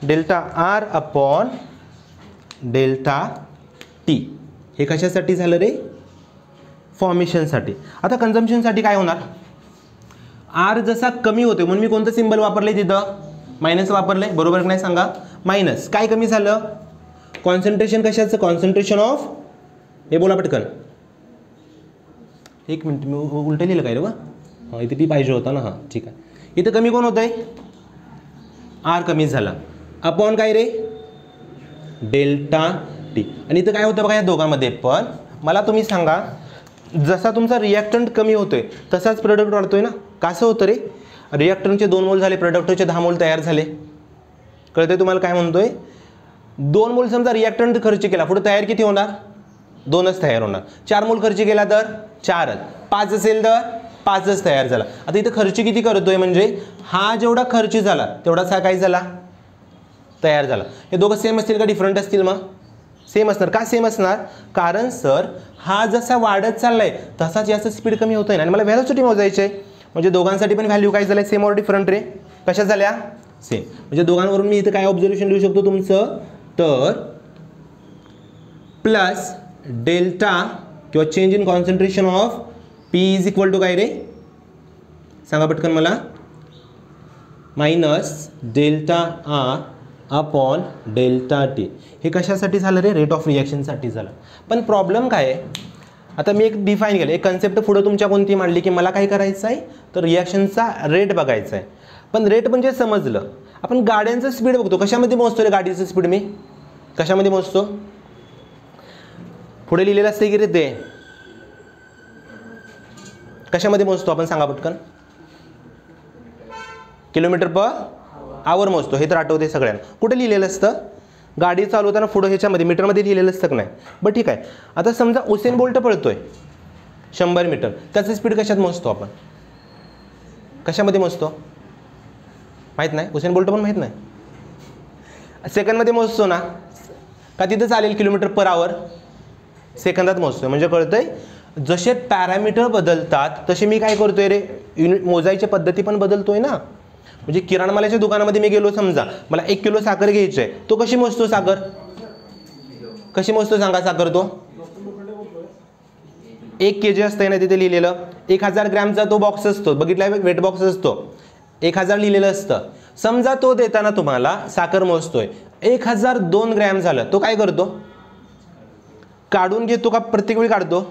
delta R upon delta T. हे कशासाठी झालं रे? फॉर्मेशनसाठी. आता कन्झम्पशनसाठी काय होणार? आर जसा कमी होते म्हणून मी कोणतं सिंबल वापरले तिथं? मायनस वापरले, बरोबर की नाही सांगा? मायनस. काय कमी झालं? कॉन्सन्ट्रेशन. कशाचं? कॉन्सन्ट्रेशन ऑफ, हे बोला पटकन. एक मिनिट, मी उलटं लिहिलं काय रे बा? हां, इथे टी पाहिजे होता ना. हां ठीक आहे. इथं कमी कोण होतं आहे? आर कमी झाला अपॉन काय रे? Delta T. आणि इथं काय होतं बघा या दोघांमध्ये पण? मला तुम्ही सांगा, जसा तुमचा रिॲक्टंट कमी होतोय तसाच प्रोडक्ट वाढतोय ना? कसं होतं रे? रिॲक्टंटचे 2 मोल झाले, प्रोडक्टचे 10 मोल तयार झाले. कळतंय तुम्हाला काय म्हणतोय? 2 मोल समजा रिॲक्टंट खर्च केला, पुढे तयार किती होणार? 2च तयार होणार. 4 मोल खर्च केला तर 4च. 5 असेल तर 5च तयार झाला. आता इथं खर्च किती करतोय म्हणजे हा जेवढा खर्च झाला तेवढाच हा काय झाला? तयार झाला. हे दोघं सेम असतील का डिफरंट असतील? मग सेम असणार. का सेम असणार? कारण सर हा जसा वाढत चाललाय तसाच याचं स्पीड कमी होत आहे आणि मला व्हॅलोसिटी मोजायची आहे. म्हणजे दोघांसाठी पण व्हॅल्यू काय झालंय? सेम और डिफरंट रे? कशा झाल्या? सेम. म्हणजे दोघांवरून मी इथं काय ऑब्झर्वेशन लिहू शकतो तुमचं? तर प्लस डेल्टा किंवा change in concentration of P is equal to काय रे? सांगा पटकन मला. Minus delta R upon delta T. हे कशासाठी झालं रे? रेट ऑफ रिॲक्शनसाठी झालं. पण प्रॉब्लेम काय आहे? आता मी एक डिफाईन केलं, एक कन्सेप्ट पुढे तुमच्या कोणती मांडली की मला काय करायचं आहे? तर रिॲक्शनचा रेट बघायचा आहे. पण रेट म्हणजे समजलं. आपण गाड्यांचं स्पीड बघतो. कशामध्ये मोजतो रे गाडीचं स्पीड? मी कशामध्ये मोजतो? पुढे लिहिलेलं असते की रे ते कशामध्ये मोजतो आपण? सांगा पटकन. किलोमीटर पर आवर मोजतो. हे तर आठवते सगळ्यांना. कुठे लिहिलेलं असतं? गाडी चालवताना पुढं ह्याच्यामध्ये मीटरमध्ये लिहिलेलं असतं का नाही? बरं ठीक आहे. आता समजा उसेन बोल्ट पळतोय 100 मीटर, त्याचं स्पीड कशात मोजतो आपण? कशामध्ये मोजतो? माहीत नाही? उसेन बोल्ट पण माहीत नाही? सेकंडमध्ये मोजतो ना? का तिथं चालेल किलोमीटर पर आवर? सेकंदात मोजतोय. म्हणजे कळतंय जसे पॅरामीटर बदलतात तसे मी काय करतोय रे? युनिट मोजायच्या पद्धती पण बदलतोय ना. म्हणजे किराणा मालाच्या दुकानामध्ये मी गेलो, समजा मला 1 किलो साखर घ्यायची आहे, तो कशी मोजतो साखर? कशी मोजतो सांगा साखर? तो 1 kg असतंय ना तिथे लिहिलेलं. 1000 ग्रॅमचा तो बॉक्स असतो, बघितलाय? वेट बॉक्स असतो, 1000 लिहिलेलं असतं. समजा तो देताना तुम्हाला साखर मोजतोय 1002 ग्रॅम झालं, तो काय करतो? काढून घेतो का प्रत्येक वेळी काढतो?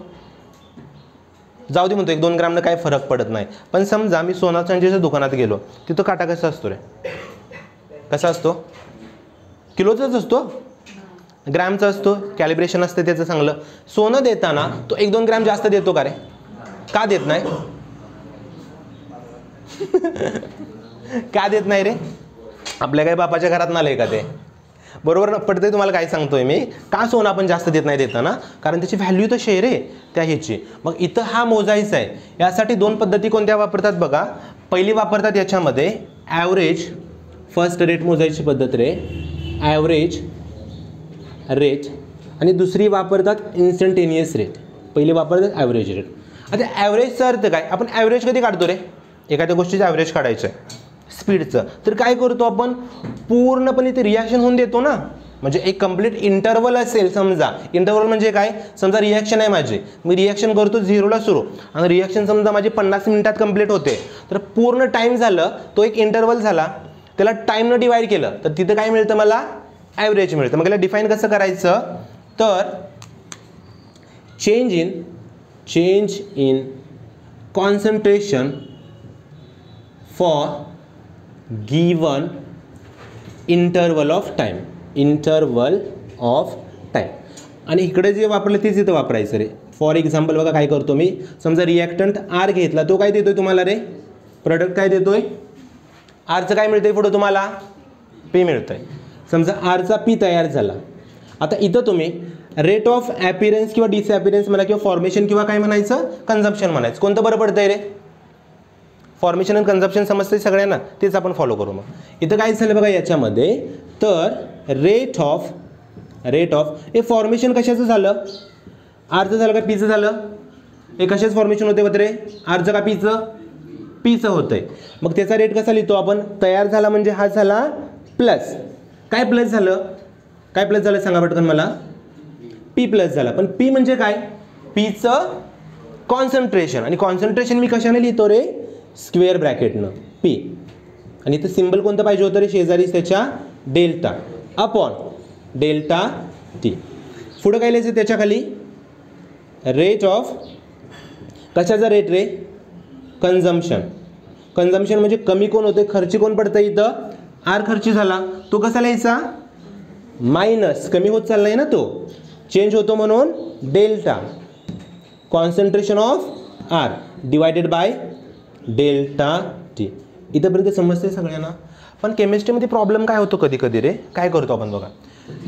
जाऊ दे म्हणतो 1-2 ग्रॅमनं काय फरक पडत नाही. पण समजा मी सोना चांदीच्या दुकानात गेलो, तिथं काटा कसा असतो रे? कसा असतो? किलोचाच असतो, ग्रॅमचा असतो, कॅलिब्रेशन असते त्याचं चांगलं. सोनं देताना तो 1-2 ग्रॅम जास्त देतो का रे? का देत नाही? का देत नाही रे? आपल्या काय बापाच्या घरात नालय का ते? बरोबर पडतंय तुम्हाला काय सांगतोय मी? का सोनं आपण जास्त देत नाही देताना? कारण त्याची व्हॅल्यू तर शेअर आहे त्या ह्याची. मग इथं हा मोजायचा आहे. यासाठी 2 पद्धती कोणत्या वापरतात बघा. पहिली वापरतात याच्यामध्ये ॲव्हरेज फर्स्ट रेट मोजायची पद्धत रे, ॲव्हरेज रेट. आणि दुसरी वापरतात इन्स्टंटेनियस रेट. पहिली वापरतात ॲव्हरेज रेट. आता ॲव्हरेजचा अर्थ काय? आपण ॲव्हरेज कधी काढतो रे? एखाद्या गोष्टीचं ॲव्हरेज काढायचं आहे स्पीडचं, तर काय करतो आपण? पूर्णपणे ते रिॲक्शन होऊन देतो ना. म्हणजे एक कंप्लीट इंटरवल असेल, समजा इंटरवल म्हणजे काय? समजा रिॲक्शन आहे माझी, मी रिॲक्शन करतो 0ला सुरू आणि रिॲक्शन समजा माझी 50 मिनिटात कंप्लीट होते, तर पूर्ण टाईम झालं, तो एक इंटरवल झाला, त्याला टाईमनं डिवाइड केलं तर तिथं काय मिळतं मला? ॲव्हरेज मिळतं. मग याला डिफाईन कसं करायचं? तर change in concentration for given interval of time. आणि इकडे जे वापरलं तेच इथं वापरायचं रे. फॉर एक्झाम्पल बघा काय करतो मी, समजा रिॲक्टंट आर घेतला, तो काय देतोय तुम्हाला रे? प्रोडक्ट काय देतोय? आरचं काय मिळतंय पुढं तुम्हाला? पी मिळतंय. समजा आरचा पी तयार झाला. आता इथं तुम्ही रेट ऑफ ॲपिरन्स किंवा डिसॲपिरन्स म्हणा, किंवा फॉर्मेशन किंवा काय म्हणायचं? कन्झम्पशन म्हणायचं. कोणतं बरं पडतंय रे? फॉर्मेशन आणि कन्झम्पशन समजते सगळ्यांना, तेच आपण फॉलो करू. मग इथं काय झालं बघा याच्यामध्ये, तर रेट ऑफ हे फॉर्मेशन कशाचं झालं? आरचं झालं का पीचं झालं? हे कशाचं फॉर्मेशन होते बघ रे? आरचं का पीचं? पीचं होतंय. मग त्याचा रेट कसा लिहितो आपण? तयार झाला म्हणजे हा झाला प्लस. काय प्लस झालं? काय प्लस झालं सांगा पटकन मला? पी प्लस झाला. पण पी म्हणजे काय, पीचं कॉन्सन्ट्रेशन, आणि कॉन्सन्ट्रेशन मी कशाने लिहितो रे, स्क्वेअर ब्रॅकेटनं पी, आणि इथं सिम्बल कोणतं पाहिजे होतं रे शेजारी त्याच्या, डेल्टा अपॉन डेल्टा टी. पुढं काय लिहायचं त्याच्या खाली, रेट ऑफ, कशाचा रेट रे, कन्झम्पशन. कन्झम्पशन म्हणजे कमी कोण होते, खर्ची कोण पडतं इथं, आर खर्ची झाला. तो कसा लिहायचा, मायनस, कमी होत चाललाय ना तो, चेंज होतो म्हणून delta, concentration of R divided by delta T. इथंपर्यंत समजते सगळ्यांना. पण केमिस्ट्रीमध्ये प्रॉब्लेम काय होतो कधी कधी रे, काय करतो आपण बघा,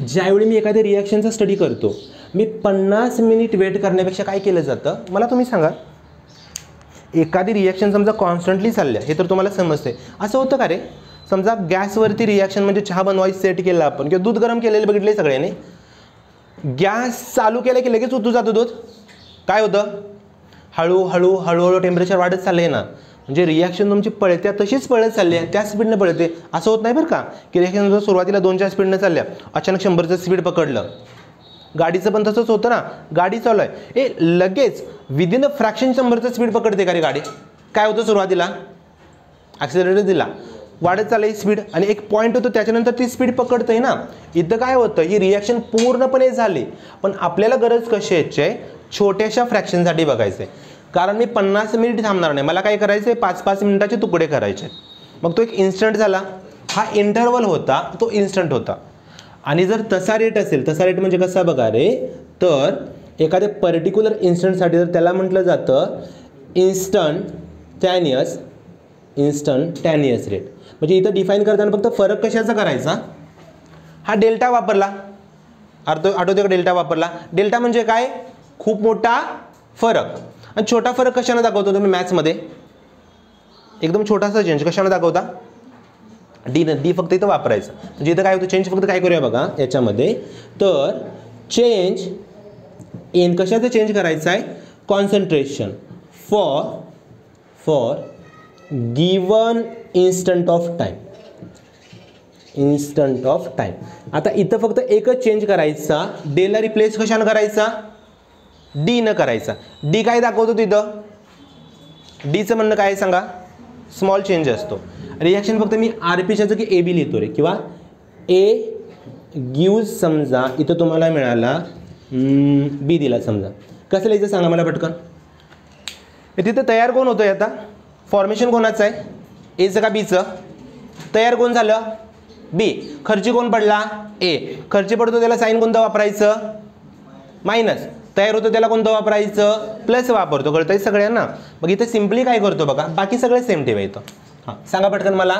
ज्यावेळी मी एखाद्या रिॲक्शनचा स्टडी करतो, मी 50 मिनिट वेट करण्यापेक्षा काय केलं जातं, मला तुम्ही सांगा, एखादी रिॲक्शन समजा कॉन्स्टंटली चालल्या, हे तर तुम्हाला समजते, असं होतं का रे, समजा गॅसवरती रिॲक्शन म्हणजे चहा बनवायची सेट केला आपण, किंवा दूध गरम केलेलं बघितले सगळ्यांनी, गॅस चालू केलं की लगेच उतू जातं दूध, काय होतं, हळूहळू हळूहळू टेम्परेचर वाढत चाललंय ना, म्हणजे रिॲक्शन तुमची पळत्या तशीच पळत चालली आहे, त्या स्पीडनं पळते. असं होत नाही बरं का, की रिॲक्शन जर सुरुवातीला 2च्या स्पीडनं चालल्या, अचानक 100चं स्पीड पकडलं. गाडीचं पण तसंच होतं ना, गाडी चालू आहे, लगेच विदिन अ फ्रॅक्शन 100चं स्पीड पकडते का रे गाडी, काय होतं सुरुवातीला, ॲक्सिलरेटर दिला, वाढत चाललं ही स्पीड, आणि एक पॉईंट होतो त्याच्यानंतर ती स्पीड पकडतंय ना. इथं काय होतं, ही रिॲक्शन पूर्णपणे झाली, पण आपल्याला गरज कशी यायची, छोट्याशा फ्रॅक्शनसाठी बघायचं, कारण मी 50 मिनिट थांबणार नाही, मला काय करायचं आहे, 5-5 मिनिटाचे तुकडे करायचे. मग तो एक इन्स्टंट झाला, हा इंटरवल होता, तो इन्स्टंट होता. आणि जर तसा रेट असेल, तसा रेट म्हणजे कसा बघा रे, तर एखाद्या पर्टिक्युलर इन्स्टंटसाठी जर त्याला म्हटलं जातं इन्स्टंटॅनियस रेट. म्हणजे इथं डिफाईन करताना फक्त फरक कशाचा करायचा, हा डेल्टा वापरला, आठवते का डेल्टा वापरला. डेल्टा म्हणजे काय, खूप मोठा फरक. आणि छोटा फरक कशाने दाखवतो तुम्ही मॅथ्समध्ये, एकदम छोटासा चेंज कशाने दाखवता, डी फक्त इथं वापरायचं. म्हणजे इथं काय होतं, चेंज फक्त काय करूया बघा याच्यामध्ये, तर चेंज इन, कशाचं चेंज करायचं आहे, concentration for given instant of time. आता इथं फक्त एकच चेंज करायचा, डेला रिप्लेस कशानं करायचा, डी न करायचा. डी काय दाखवतो तिथं, डीचं म्हणणं काय सांगा, स्मॉल चेंज असतो. रिॲक्शन फक्त मी आरपीच्याचं की ए बी लिहितो रे, किंवा ए गिव्ज, समजा इथं तुम्हाला मिळाला बी दिला समजा, कसं लिहायचं सांगा मला पटकन. तिथं तयार कोण होतंय, आता फॉर्मेशन कोणाचं आहे, एचं का बीचं, तयार कोण झालं, बी, खर्ची कोण पडला, ए, खर्ची पडतो त्याला साईन कोणतं वापरायचं, मायनस, तयार होतं त्याला कोणतं वापरायचं, प्लस वापरतो, कळतंय सगळ्यांना. मग इथे सिम्पली काय करतो बघा, बाकी सगळे सेम ठेवायचं. हां सांगा पटकन मला,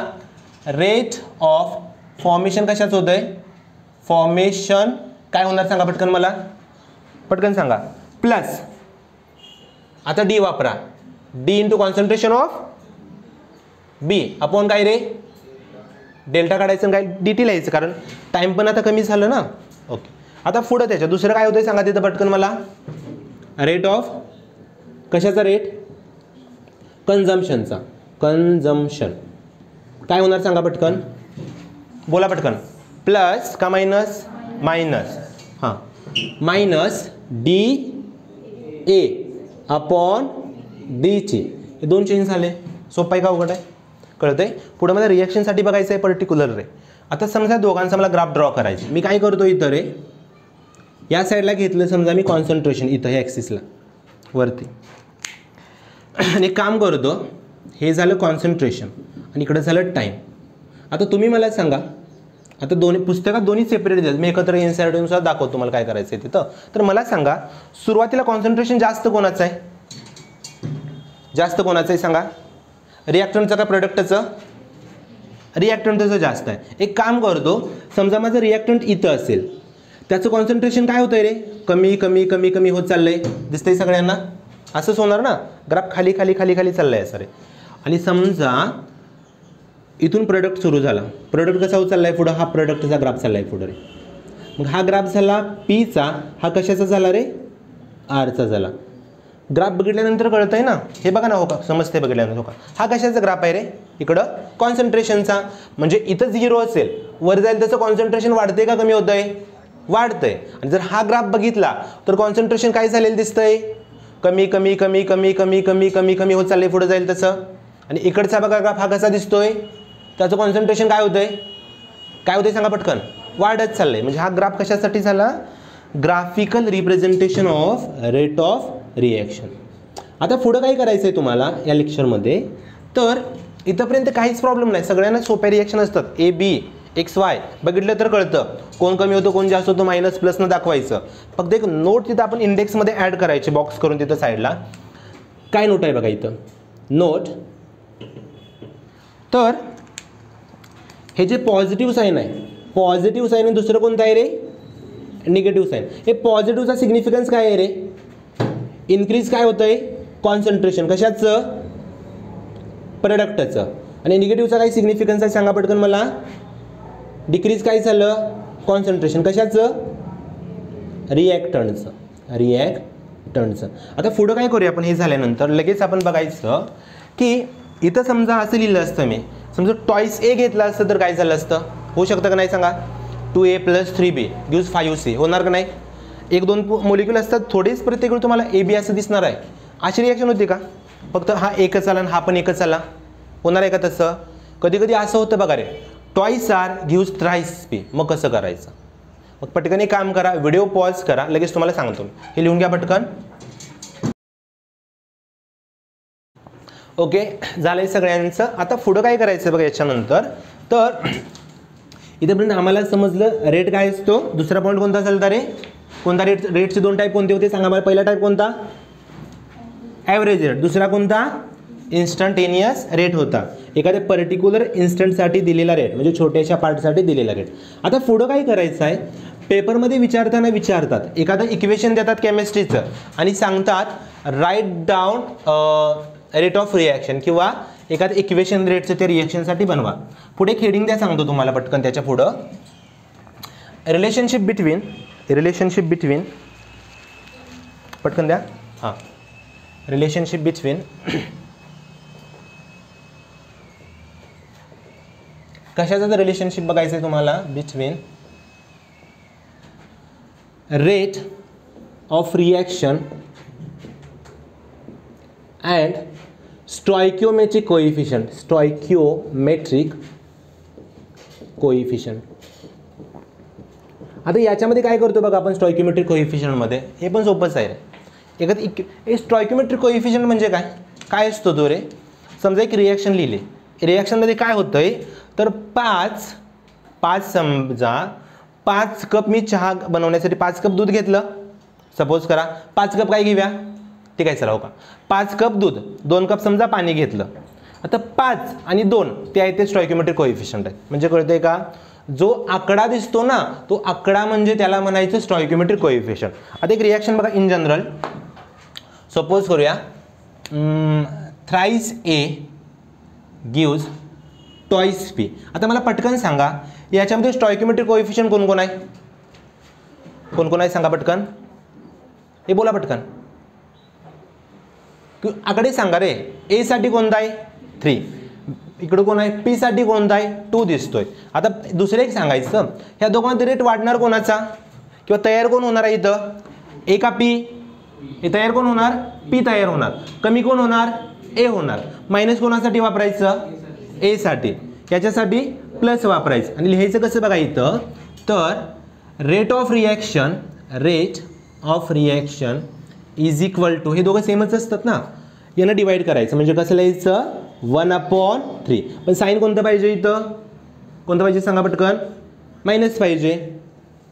रेट ऑफ फॉर्मेशन कशाचं होतं आहे, फॉर्मेशन काय होणार सांगा पटकन मला, पटकन सांगा, प्लस, आता डी वापरा, D into concentration of B upon काय रे, डेल्टा काढायचं काय डी टी लिहायचं, कारण टाईम पण आता कमी झालं ना. ओके, आता पुढं त्याच्या दुसरं काय होतं सांगा तिथं पटकन मला, रेट ऑफ, कशाचा रेट, कन्झम्पशनचा, कन्झम्पशन काय होणार सांगा पटकन, बोला पटकन, प्लस का मायनस, मायनस, हां minus D A upon D ची, हे दोन चेंज झाले. सोपं आहे का अवघड आहे, कळतंय. पुढे मला रिॲक्शनसाठी बघायचं आहे पर्टिक्युलर रे. आता समजा दोघांचा मला ग्राफ ड्रॉ करायचे, मी काय करतो इथं रे, या साईडला घेतलं समजा मी कॉन्सन्ट्रेशन इथं ह्या ॲक्सिसला वरती, आणि काम करतो, हे झालं कॉन्सन्ट्रेशन आणि इकडं झालं टाईम. आता तुम्ही मला सांगा, आता दोन्ही पुस्तकात दोन्ही सेपरेट दिलं, मी एकत्र इन्सर्टनुसार दाखवतो तुम्हाला काय करायचं आहे तिथं. तर मला सांगा सुरुवातीला कॉन्सन्ट्रेशन जास्त कोणाचं आहे, जास्त कोणाचं आहे सांगा, रिॲक्टंटचं का प्रोडक्टचं, रिॲक्टंटचं जास्त आहे. एक काम करतो, समजा माझं रिॲक्टंट इथं असेल, त्याचं कॉन्सन्ट्रेशन काय होतं आहे रे, कमी कमी कमी कमी होत चाललंय, दिसतंय सगळ्यांना, असंच होणार ना, ग्राफ खाली खाली खाली खाली चाललं आहे सर. आणि समजा इथून प्रोडक्ट सुरू झाला, प्रोडक्ट कसा होत चालला आहे पुढं, हा प्रोडक्टचा ग्राफ चालला आहे पुढं रे. मग हा ग्राफ झाला पीचा, हा कशाचा झाला रे, आरचा झाला. ग्राफ बघितल्यानंतर कळतंय ना, हे बघा ना, हो का समजते बघितल्यानंतर, हो का हा कशाचा ग्राफ आहे रे, इकडं कॉन्सन्ट्रेशनचा. म्हणजे इथं 0 असेल, वर जाईल तसं कॉन्सन्ट्रेशन वाढते का कमी होतं आहे, वाढतंय. आणि जर हा ग्राफ बघितला तर कॉन्सन्ट्रेशन काय झालेलं दिसतंय, कमी कमी कमी कमी कमी कमी कमी कमी होत चाललंय, पुढे जाईल तसं. आणि इकडचा बघा ग्राफ हा कसा दिसतोय, त्याचं कॉन्सन्ट्रेशन काय होतंय, काय होतंय सांगा पटकन, वाढत चाललंय. म्हणजे हा ग्राफ कशासाठी झाला, graphical representation of rate of reaction. आता पुढं काय करायचं आहे तुम्हाला या लेक्चरमध्ये, तर इथंपर्यंत काहीच प्रॉब्लेम नाही, सगळ्यांना सोप्या रिॲक्शन असतात. ए बी एक्स वाय बघितलं तर कळतं कोण कमी होतं कोण जास्त होतं, मायनस प्लसनं दाखवायचं. फक्त एक नोट तिथं आपण इंडेक्समध्ये ॲड करायची बॉक्स करून तिथं साईडला. काय नोट आहे बघा इथं नोट, तर हे जे पॉझिटिव्ह साईन आहे, पॉझिटिव्ह साईन आणि दुसरं कोणतं आहे रे, निगेटिव्ह साईन. हे पॉझिटिव्हचा सिग्निफिकन्स काय आहे रे, इन्क्रीज काय होतं आहे कॉन्सन्ट्रेशन, कशाचं, प्रोडक्टचं. आणि निगेटिव्हचा काय सिग्निफिकन्स आहे सांगा पटकन मला, डिक्रीज काय झालं कॉन्सन्ट्रेशन, कशाचं, रिॲक्टंटचं, रिॲक्टंटचं. आता पुढं काय करूया आपण, हे झाल्यानंतर लगेच आपण बघायचं की इथं समजा असं लिहिलं असतं, मी समजा टॉईस ए घेतला असतं तर काय झालं असतं, होऊ शकतं का नाही सांगा. 2a + 3b गिव्स 5c होणार का नाही. एक दोन मोलिक्युल असतात थोडेच, प्रत्येक वेळी तुम्हाला ए बी असं दिसणार आहे, अशी रिॲक्शन होती का, फक्त हा एकच आला आणि हा पण एकच आला, होणार आहे का तसं. कधी कधी असं होतं बघा रे, twice R gives thrice P, मग कसं करायचं. मग पटकन एक काम करा, व्हिडिओ पॉज करा, लगेच तुम्हाला सांगतो. हे लिहून घ्या पटकन. ओके झालंय सगळ्यांचं. आता पुढं काय करायचं बघा याच्यानंतर, तर इथेपर्यंत आम्हाला समजलं रेट काय असतो. दुसरा पॉईंट कोणता चालता रे, कोणता रेट, रेटचे दोन टाईप कोणते होते सांगा मला. पहिला टाईप कोणता, ॲव्हरेज रेट. दुसरा कोणता, इन्स्टंटेनियस रेट होता, एखाद्या पर्टिक्युलर इन्स्टंटसाठी दिलेला रेट, म्हणजे छोट्याशा पार्टसाठी दिलेला रेट. आता पुढं काय करायचं आहे, पेपरमध्ये विचारताना विचारतात एखादं इक्वेशन देतात केमिस्ट्रीचं आणि सांगतात write down rate of reaction, किंवा एखादं इक्वेशन रेटचं ते रिॲक्शनसाठी बनवा. पुढे एक हेडिंग द्या सांगतो तुम्हाला पटकन त्याच्या पुढं, रिलेशनशिप बिटवीन पटकन द्या, हां रिलेशनशिप बिटवीन कशाचं तर रिलेशनशिप बघायचं आहे तुम्हाला, between rate of reaction and stoichiometric coefficient. आता याच्यामध्ये काय करतो बघा आपण स्टॉइकियोमेट्रिक कोइफिशियंटमध्ये, हे पण सोपंच आहे. एखादी स्टॉइकियोमेट्रिक कोइफिशियंट म्हणजे काय, काय असतो तो रे, समजा एक रिॲक्शन लिहिली, रिॲक्शनमध्ये काय होतं आहे, तर पाच समजा 5 कप मी चहा बनवण्यासाठी 5 कप दूध घेतलं, सपोज करा 5 कप काय घेऊया, ठीक आहे चला हो का, 5 कप दूध, 2 कप समजा पाणी घेतलं. आता 5 आणि 2 ते आहे ते स्टॉइकियोमेट्रिक कोइफिशियंट आहे. म्हणजे कळतंय का, जो आकडा दिसतो ना तो आकडा म्हणजे त्याला म्हणायचं स्टॉइकियोमेट्रिक कोइफिशियंट. आता एक रिॲक्शन बघा इन जनरल, सपोज करूया thrice A gives twice P. आता मला पटकन सांगा याच्यामध्ये स्टॉइकियोमेट्रिक कोइफिशियंट कोण कोण आहे, कोण कोण आहे सांगा पटकन, हे बोला पटकन, आकडे सांगा रे. ए साठी कोणता आहे 3, इकडं कोण आहे पी साठी कोणता आहे 2 दिसतोय. आता दुसरं एक सांगायचं, ह्या दोघांमध्ये रेट वाढणार कोणाचा, किंवा तयार कोण होणार आहे इथं, ए का पी, हे तयार कोण होणार, पी तयार होणार, कमी कोण होणार, ए होणार. मायनस कोणासाठी वापरायचं, ए साठी, याच्यासाठी प्लस वापरायचं. आणि लिहायचं कसं बघा इथं, तर rate of reaction is equal to, हे दोघं सेमच असतात ना, यानं डिवाइड करायचं. म्हणजे कसं लिहायचं 1/3. पण साईन कोणतं पाहिजे इथं, कोणतं पाहिजे सांगा पटकन, मायनस पाहिजे.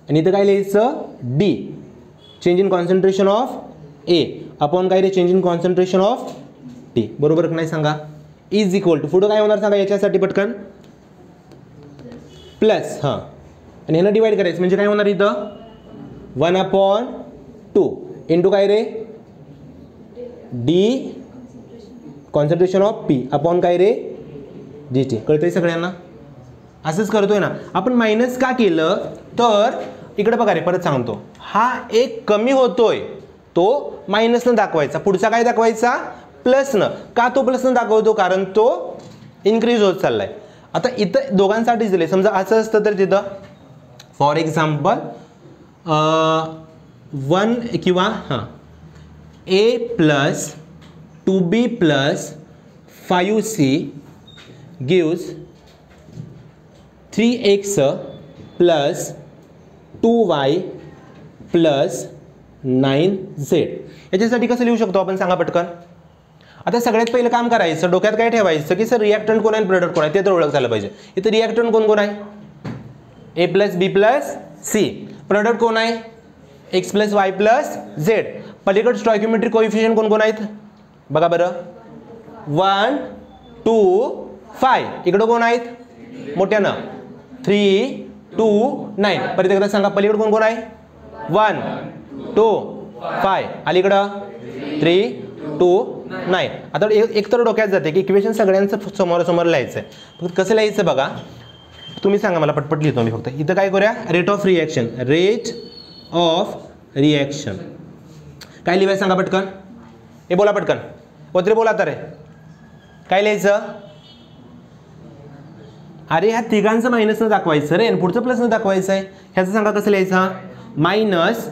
आणि इथं काय लिहायचं D, change in concentration of A upon काय रे, change in concentration of T. बरोबर का नाही सांगा, इज इक्वल टू, पुढं काय होणार सांगा याच्यासाठी पटकन, प्लस, हां आणि ह्यानं डिवाइड करायचं. म्हणजे काय होणार इथं 1/2 इंटू काय रे, D concentration of P upon काय रे, जी टी. कळतंय सगळ्यांना, असंच करतोय ना आपण. मायनस का केलं, तर इकडे बघा रे, परत सांगतो, हा एक कमी होतोय तो मायनसनं दाखवायचा, पुढचा काय दाखवायचा प्लसनं. का तो प्लसनं दाखवतो, कारण तो इन्क्रीज होत चाललाय. आता इथं दोघांसाठीच दिले, समजा असं असतं तर तिथं फॉर एक्झाम्पल 1 किंवा हां A plus 2B plus 5C gives 3x plus 2y plus 9z. याच्यासाठी कसं लिहू शकतो आपण सांगा पटकन. आता सगळ्यात पहिलं काम करायचं, डोक्यात काय ठेवायचं की सर रिॲक्टंट कोण आहे प्रोडक्ट कोण आहे ते तर ओळख झालं पाहिजे. इथं रिॲक्टंट कोण कोण आहे, A plus B plus C. Product कोण आहे, X plus Y plus Z. पलीकडे स्टॉइकियोमेट्रिक कोएफिशियंट कोण कोण आहेत बघा बरं, 1 2 5. इकडं कोण आहेत मोठ्यानं 3 2 9. परत एकदा सांगा पलीकडे कोण कोण आहे, 1 2 5. अलीकडं 3 2 9. आता एक तर डोक्यात जाते की इक्वेशन सगळ्यांचं समोरासमोर लिहायचं आहे. फक्त कसं लिहायचं बघा, तुम्ही सांगा मला, पटपट लिहितो मी. फक्त इथं काय करूया, rate of reaction, rate of reaction काय लिहायचं सांगा पटकन. हे बोला पटकन, कोणतरी बोला तर रे. काय लिहायचं, अरे ह्या तिघांचं मायनसनं दाखवायचं रे आणि पुढचं प्लसनं दाखवायचं आहे. ह्याचं सांगा कसं लिहायचं, minus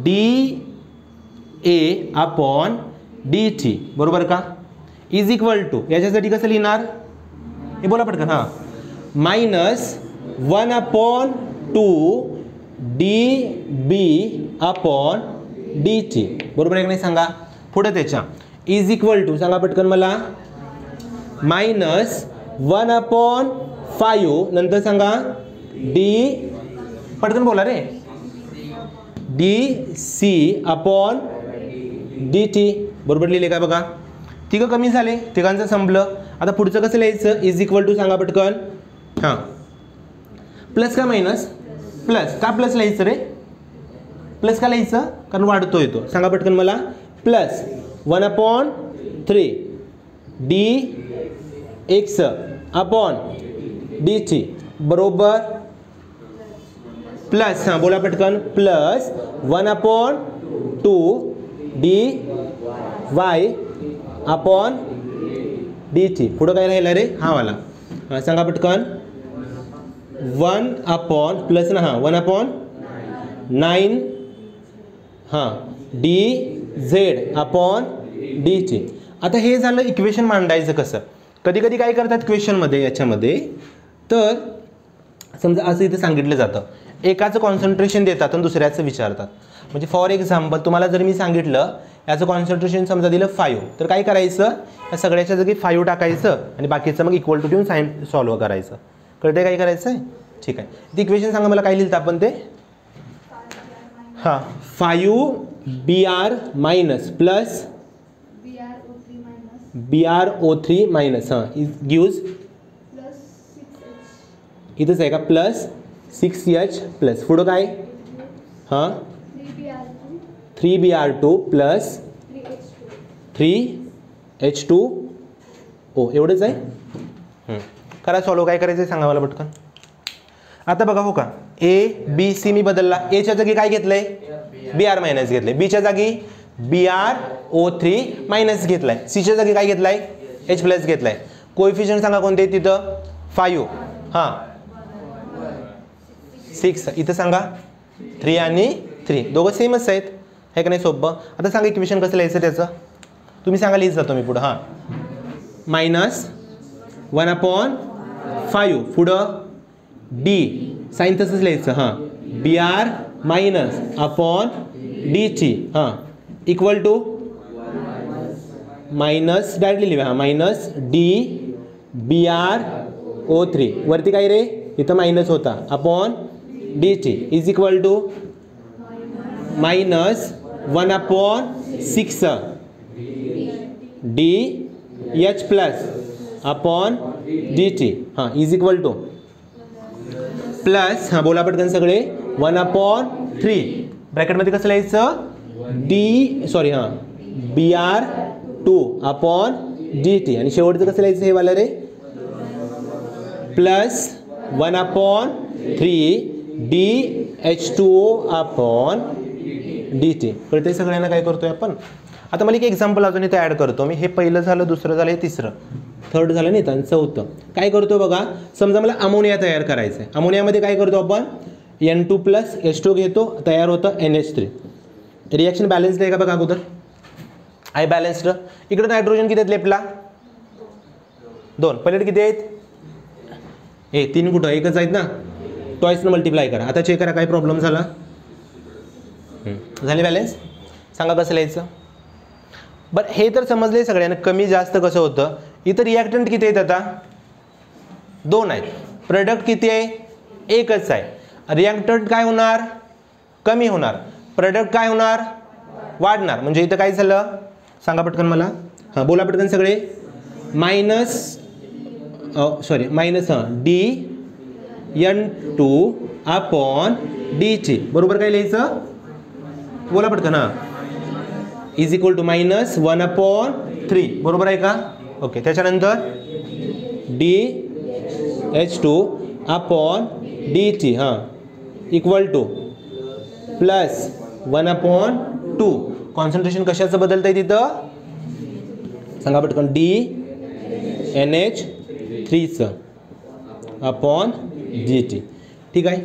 D A upon D T बरोबर का, इज इक्वल टू याच्यासाठी कसं लिहिणार, हे बोला पटकन. हां, मायनस 1 अपॉन 2 डी बी अपॉन डी टी बरोबर आहे की नाही सांगा. पुढे त्याच्या इज इक्वल टू सांगा पटकन मला, मायनस 1 अपॉन 5 नंतर सांगा डी, पटकन बोला रे, D C upon D T बरोबर लिहिले का बघा. तिघं कमी झाले, तिघांचं संपलं. आता पुढचं कसं लिहायचं, इज इक्वल टू सांगा पटकन. हां, प्लस का मायनस, प्लस का प्लस लिहायचं रे, प्लस का लिहायचं कारण वाढतो येतो. सांगा पटकन मला, plus 1 upon 3 D x upon D T बरोबर प्लस, हां बोला पटकन, plus 1 upon 2 D Y upon D T. पुढं काय राहिलं रे, हा वाला. सांगा पटकन, 1 अपॉन प्लस ना, हां 1 अपॉन 9 हां D Z upon D T. आता हे झालं इक्वेशन मांडायचं कसं. कधी कधी काय करतात क्वेश्चनमध्ये याच्यामध्ये, तर समजा असं इथं सांगितलं जातं, एकाचं कॉन्सन्ट्रेशन देतात आणि दुसऱ्याचं विचारतात. म्हणजे फॉर एक्झाम्पल तुम्हाला जर मी सांगितलं याचं कॉन्सन्ट्रेशन समजा दिलं 5, तर काय करायचं, या सगळ्याच्या जागी 5 टाकायचं आणि बाकीचं मग इक्वल टू ठेवून साइन सॉल्व्ह करायचं. कळते काय करायचं आहे, ठीक आहे. ती इक्वेशन सांगा मला, काय लिहिलं आपण ते. हां, 5 B R minus plus BrO3 minus, हां गिव्स इथंच आहे का, प्लस 6H प्लस पुढं काय, हां 3Br2 प्लस 3H2O एवढंच आहे. करा सॉल्व, काय करायचं आहे सांगा मला पटकन. आता बघा हो का, ए बी सी मी बदलला, एच्या जागी काय घेतलंय, BR मायनस घेतलंय, बीच्या जागी BrO3 मायनस घेतलाय, सीच्या जागी काय घेतलाय, H प्लस घेतलाय. कोएफिशियंट सांगा कोणते तिथं, 5 हां 6. इथं सांगा 3 आणि 3 दोघं सेमच आहेत, हे का नाही सोपं. आता सांगा इक्वेशन कसं लिहायचं त्याचं, तुम्ही सांगा, लिहित जातो मी पुढं. हां, मायनस 1 अपॉन 5 पुढं डी साईन तसंच लिहायचं, हां BR minus upon D T हां इक्वल टू मायनस डायरेक्टली लिहा, हां मायनस डी BrO3 वरती काय रे, इथं मायनस होता, upon D T is equal to minus 1 upon 6 D H plus upon D T हां इज इक्वल टू प्लस, हां बोला पटकन सगळे, 1 अपॉन 3 ब्रॅकेटमध्ये कसं लिहायचं, डी सॉरी हां BR2 अपॉन डी टी आणि शेवटचं कसं लिहायचं हे वाला रे, plus 1 upon 3 DH2O upon D T. कळतंय सगळ्यांना काय करतोय आपण. आता मला एक एक्झाम्पल अजून इथं ॲड करतो मी. हे पहिलं झालं, दुसरं झालं, हे तिसरं, थर्ड झालं नाही तर चौथं. काय करतो बघा, समजा मला अमोनिया तयार करायचं आहे. अमोनियामध्ये काय करतो आपण, N2 प्लस H2 घेतो, तयार होतं NH3. रिॲक्शन बॅलन्स्ड आहे का बघा अगोदर, आहे बॅलन्स्ड. इकडे नायट्रोजन किती आहेत लेफ्टला, 2. पलीकडे किती आहेत, 3 कुठं, एकच आहेत ना, टॉईसनं मल्टिप्लाय करा. आता चेक करा काय प्रॉब्लेम झाला, झाले बॅलन्स. सांगा कसं लिहायचं. बरं हे तर समजले सगळ्यांना कमी जास्त कसं होतं. इथं रिॲक्टंट किती आहेत आता, 2 आहेत. प्रोडक्ट किती आहे, एकच आहे. रिॲक्टंट काय होणार, कमी होणार. प्रोडक्ट काय होणार, वाढणार. म्हणजे इथं काय झालं सांगा पटकन मला, हां बोला पटकन सगळे. Minus DN2 upon D. बरोबर काय लिहायचं, बोला पटकन. हां इज इक्वल टू -1/3. बरोबर आहे का. ओके. त्याच्यानंतर DH2 अपॉन डी. हां इक्वल टू प्लस 1/2. कॉन्सन्ट्रेशन कशाचं बदलतं आहे तिथं, सांगा पटकन. NH3चं अपॉन GT. ठीक आहे.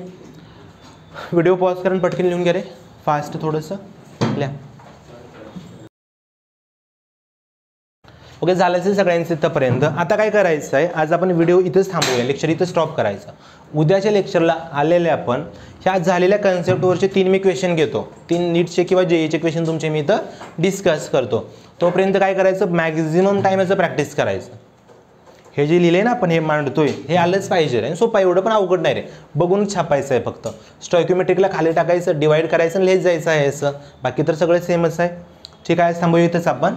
व्हिडिओ पॉज करून पटकन लिहून घ्या रे, फास्ट थोडंसं लिहा. ओके झालं असेल सगळ्यांचं इथंपर्यंत. आता काय करायचं आहे, आज आपण व्हिडिओ इथंच थांबवूया, लेक्चर इथं स्टॉप करायचं. उद्याच्या लेक्चरला आलेले आपण ह्या झालेल्या कन्सेप्टवरचे 3 मी क्वेश्चन घेतो. 3 नीटचे किंवा JEEचे क्वेश्चन तुमचे मी इथं डिस्कस करतो. तोपर्यंत काय करायचं, मॅक्झिमम टाईम याचं प्रॅक्टिस करायचं. हे जे लिहिले ना आपण, हे मांडतोय हे आलंच पाहिजे रे. सोपं एवढं पण अवघड नाही रे, बघून छापायचं आहे फक्त. स्टॉइक्योमेट्रिकला खाली टाकायचं, डिवाइड करायचं आणि लिहित जायचं आहे असं. बाकी तर सगळं सेमच आहे. ठीक आहे, थांबूया इथंच आपण.